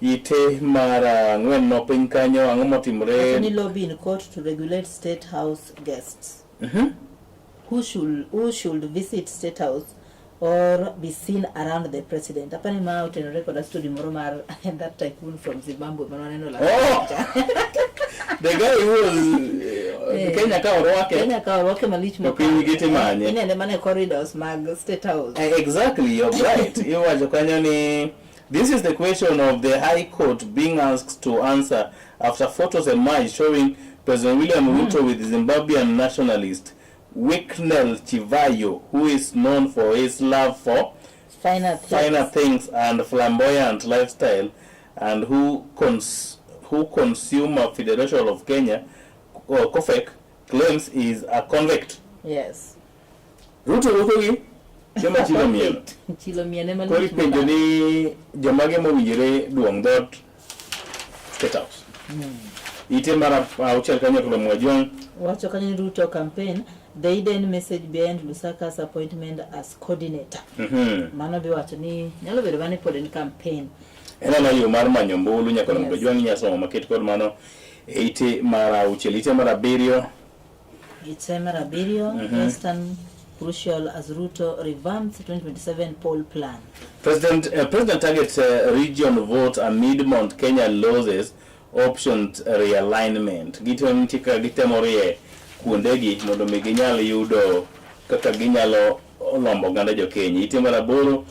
Ite mara ngwen no piny kanyo ang'o timre ni lobby in court to regulate state house guests. Who should visit state house or be seen around the president. Apani ma utenore koda study moro mar that tycoon from Zimbabwe maneno la. The guy who was Kenya ka orwake malich mo piny gite manye. Inende mane corridors mag state house. Exactly, you're right. Iwacho kanyo ni this is the question of the High Court being asked to answer after photos emerged showing President William Ruto with Zimbabwean nationalist Wicknell Chivayo, who is known for his love for finer things and flamboyant lifestyle, and who Consumer Federation of Kenya, or COFEC, claims is a convict. Yes. Ruto Joma chilo miel. Chilo miel ema Kori penjo ni jomage mowinjore duong' dot State House. Ite mara auchiel kanyo kolo mwajong. Wacho kanyo Ruto campaign, the hidden message behind Lusaka's appointment as coordinator. Mano bi wacho ni nyalo bedo mani pod en campaign. Ena na yo mar manyo mbulu nyakolo mwajong nyasomo maket kod mano. Ite mara auchiel, ite mara birio. Ite mara birio, Western crucial as Ruto revamps 2027 poll plan. President targets region vote amid Mount Kenya losses options realignment. Gitontika gitemorie kuondegi mondo mi ginyal yudo kaka ginyalo lombo ganda jo Kenya. Itimara boro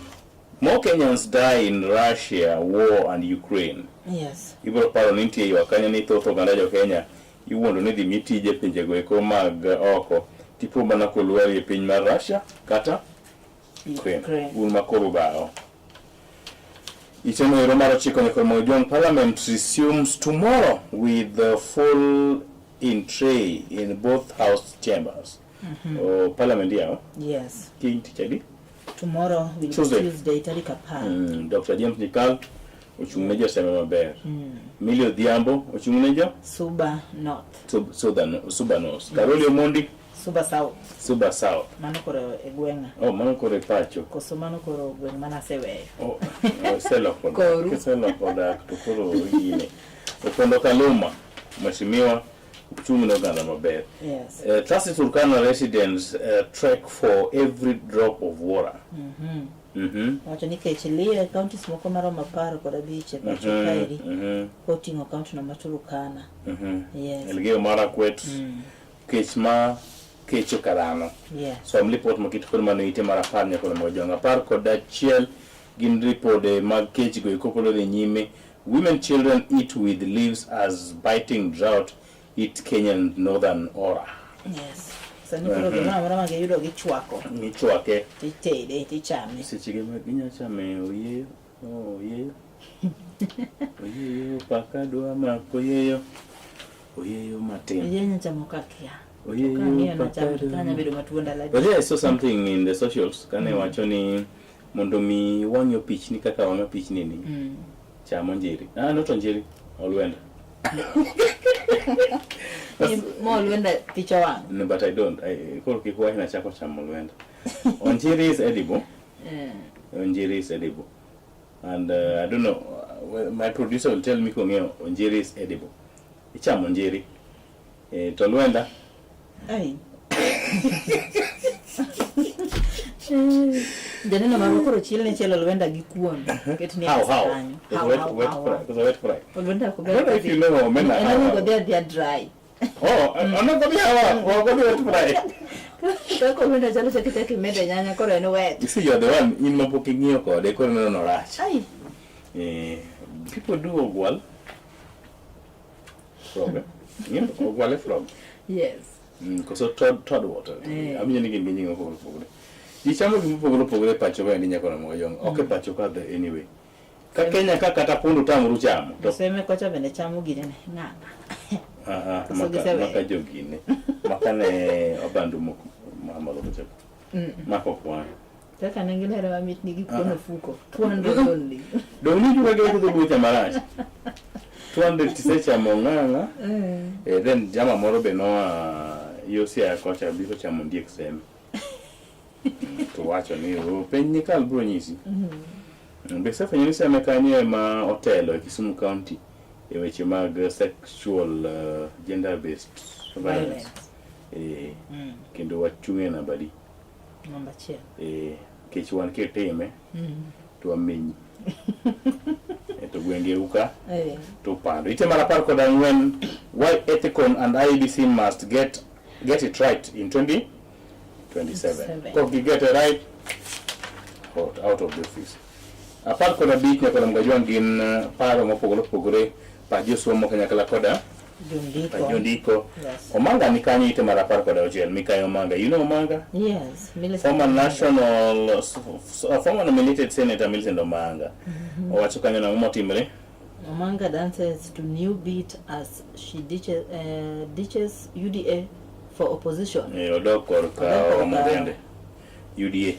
more Kenyans die in Russia, war and Ukraine. Yes. Ibro paro ni nitie yo kanyo ni thoth ganda jo Kenya iwuondo ni dhi mitije pinje go eko mag oko. Tipo mana kolwari e piny mar Russia kata Ukraine. Un makoro bao. Iteno ero maro chiko nyakol mojong parliament resumes tomorrow with the full in tray in both house chambers. Parliament yao? Yes. King tichadi? Tomorrow will be Tuesday tarik 10. Dr. James Nikal ochung'ne jo sema maber. Milio Dhiambo ochung'ne jo Suba North. Suba North. Karoli Omondi Suba South. Mano koro e gweng'a. Mano koro e pacho. Koso mano koro gweng' mana seweyo. Selo koda to koro yine. Okondo Kaluma Mheshimiwa uchumi no ganda maber. Yes. Trust Turkana residents trek for every drop of water. Wacho ni kechilie counties moko maromo 10 kod 5 e pacho kaeri. Koting'o county no ma Turkana. Yes. Elgeyo Marakwet. Kechma kecho karano. Yes. So am report makit kod mano ite mara par nyakolo mojong 10 kod achiel gin report mag kech go ikokolo de nyime. Women children eat with leaves as biting drought hit Kenyan northern Ora. Yes. Sani koro gimora mage yudo gichwako. Gichwake. Titede tichame. Sechige maginya chame oyeyo. Oyeyo pakadwa mako yeyo. Oyeyo matin. Oyeyo chamo kakia. But yeah, I saw something in the socials. Kane wacho ni mondo mi wanyo pitch ni kaka wanga pitch nini. Chamo njiri. Not njiri. Olwenda. Mo olwenda picha wang. No, but I don't. Kolo kikuwa hina chako chamo olwenda. Onjiri is edible. Onjiri is edible. And I don't know, my producer will tell me onjiri is edible. Ichamo onjiri. To Lwenda. Ai. Janina marukuru chile chelo Lwenda gi kuon. How? Because wet fry. Lwenda ko I don't know if you know men are how. They are dry. Oh, I'm not going to wet fry. Kako Lwenda chalo chakitaki mede nyanya koro eno wet. You see, you're the one in Mapokingio ko de koro no rach. Ai. People do ogwal. Frog. Ogwal frog. Yes. Because Todd water. I'm going to give you a whole food. Ichamo gimopogore pacho ka ndi nyakona mo yong. Okay pacho ka anyway. Ka Kenya ka kata pundu tamuru chamo. To seme kocha bende chamo gine ng'anga. Maka jogine. Makane obandu moko mamalo kocha. Mako kwa. Kaka nengine rawa mit nigi kono fuko. 200 only. Doni juga gele ko bucha marash. 200 tisecha mo ng'anga. Then jama moro be no yosi ya kocha biso chamo ndiek seme. To watch on you penny kal bro nyisi bese fanyeni sema kanye ma hotel e Kisumu County e weche mag sexual gender based violence kendo wachunge na badi namba 1 kichwan keteme to amenyi to gwenge uka to pando ite mara par koda ngwen why Ethicon and IEBC must get it right in 2027. Because you get it right out of the office. Apart from the beat, you can go in paro mopogore pa Josumo kanyakala koda Jundiko. Omanga ni kanyi ite mara par koda ojel Mikayo Omanga. You know Omanga? Yes. Former nominated Senator Millicent Omanga. Owacho kanyo na umotimre. Omanga dances to new beat as she ditches UDA for opposition. Odokor ka omodende. UDA.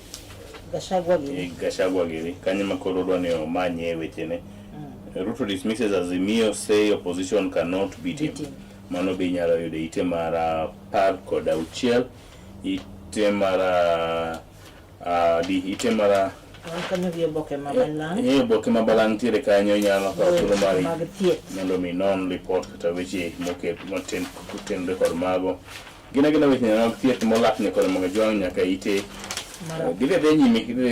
Gashagwa giri. Kanyama korodwa ni omanye wechene. Ruto dismisses Azimio, say opposition cannot beat him. Mano binyalo yude ite mara par koda uchiel. Ite mara kanyo gi boke mabalang. Boke mabalang tire kanyo nyalo ka tulo mari. Mondo mi non report kata weche moket moten rekod mago. Gina weche nyalo thieth molak ne kod mga jwang nyaka ite. Gine de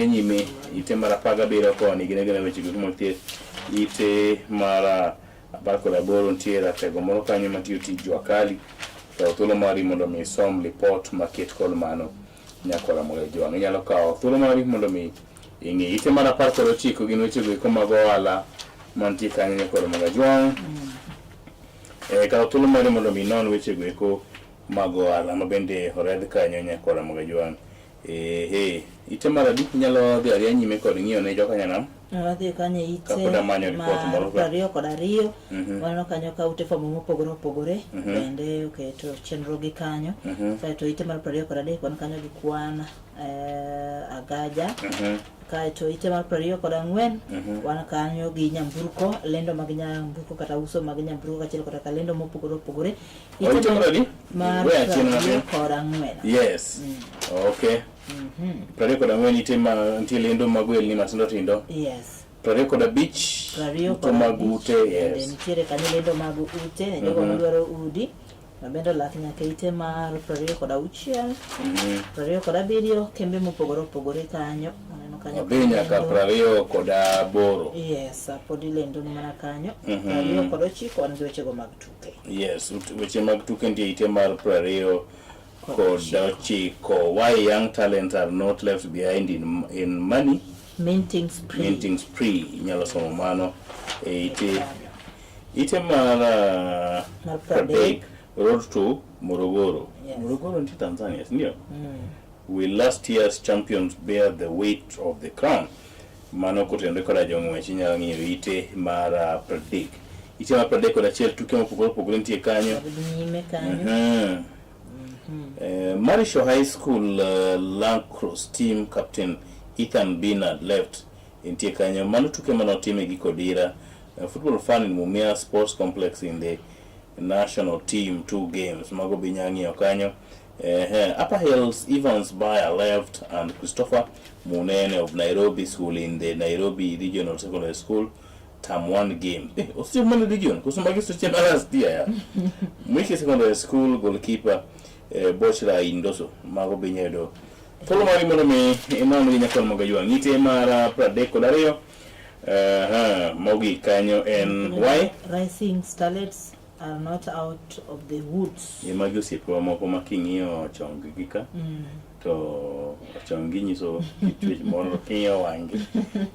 nyime ite mara paga biro koni gina weche gik mo thieth ite mara barko la boro ntiera tego moro kanyo matiyo tijwa kali. Ka tulo mari mondo mi som report maket kod mano nyakora mga jwang nyalo ka tulo mari mondo mi ingi ite mara parko lo chiko gino weche go mago wala manti kanyo nyakora mga jwang. Ka tulo mari mondo mi non weche go mago ala mabende hored kanyo nyakora mga jwang. Ite mara dik nyalo dhi ari nyime kod ng'iyo ne joka nyanam. Wadhi kanyo ite kapoda manyo report moro ariyo kod ariyo. Wano kanyo ka ute famo mopogore bende oketo chenro gi kanyo. Kaeto ite mar 20 kod adek wan kanyo gi kwan agaja. Kaeto ite mar 20 kod ang'wen wan kanyo gi nyamburko, lendo mag nyamburko kata uso mag nyamburko kachiel kod lendo mopogore. Ite mar 20 kod ang'wen. Yes. Okay. Prario koda ng'wen ite nitie lendo magwel ni matindo tindo. Yes. Prario koda beach. Prario koda magute. Yes. Nitiere kanyo lendo mag ute ne jogo madwaro udi. Mabendo lak nyaka ite mar 20 koda auchiel. 20 koda abiriyo kembe mopogore kanyo. Aneno kanyo. Obe nyaka 20 koda boro. Yes, apodi lendo ni mana kanyo. 20 koda ochiko wan gi wechego mag tuke. Yes, weche mag tuke nitie ite mar 20 koda ochiko. Why young talents are not left behind in money? Minting spree. Inyalo somo mano. Ite mar 30 road to Morogoro. Yes. Morogoro in Tanzania, isn't it? Will last year's champions bear the weight of the crown? Mano kutende koda jongo chinyalo ng'iyo ite mar predict. Ite mar predict koda chiel tuke mopogore nitie kanyo. Marisho High School lacrosse team captain Ethan Bernard left nitie kanyo. Mano tuke manotime gi Kodira. Football fun in Mumia Sports Complex in the national team 2 games mago binyangi okanyo Upper Hills, Evans Bayer left, and Christopher Munene of Nairobi School in the Nairobi Regional Secondary School Term 1 game. Still Mani region, because some baggage to last year. Mwiki Secondary School goalkeeper Bochra Indoso, Mago Benyedo. Follow my money, Imam Linakon Mogayuan, Nite Mara, Pradeco Dario, Mogi Kanyo, and why? Rising starlets are not out of the woods. Imagusi promo kwa makinyo chongika. To chonginyi so kitwe mono kinyo wangi.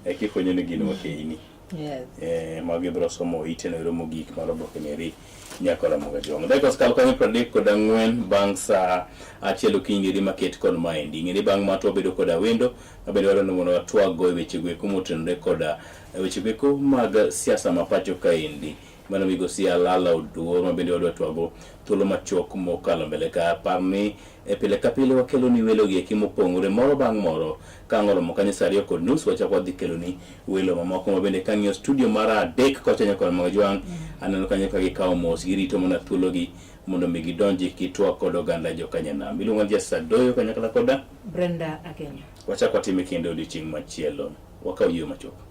Ekifo nyene gino wakeini. Yes. Magi brosomo ite no romo gik marobo kenyeri nyakora mogajong. Deko skal kanyo pradik koda ngwen bang sa achielo kingiri market kon maendi. Ngiri bang mato bedo koda wendo, abedo wala nomono atwa go weche gwe kumutende koda weche gwe ko mag siasa mapacho kaendi. Mana migo si alala uduo mabende wadwa twago thuolo machok mokalo mbele ka parni pile ka pile wakelo ni welo gi kimopongore moro bang moro kangoro mokanye sario kod nus wachakwa dhi kelo ni welo mamoko mabende kang'io studio mara adek kocha nyakol magajwang aneno kanye ka gikawo mos girito mana thuolo gi mondo mi gidonji kitwa kod oganda jokanyanam. Iluongo ni Justus Adoyo kanyakla koda Brenda Akenya. Wachakwa time kendo odiochieng' machielo. Wakaw yie machuok.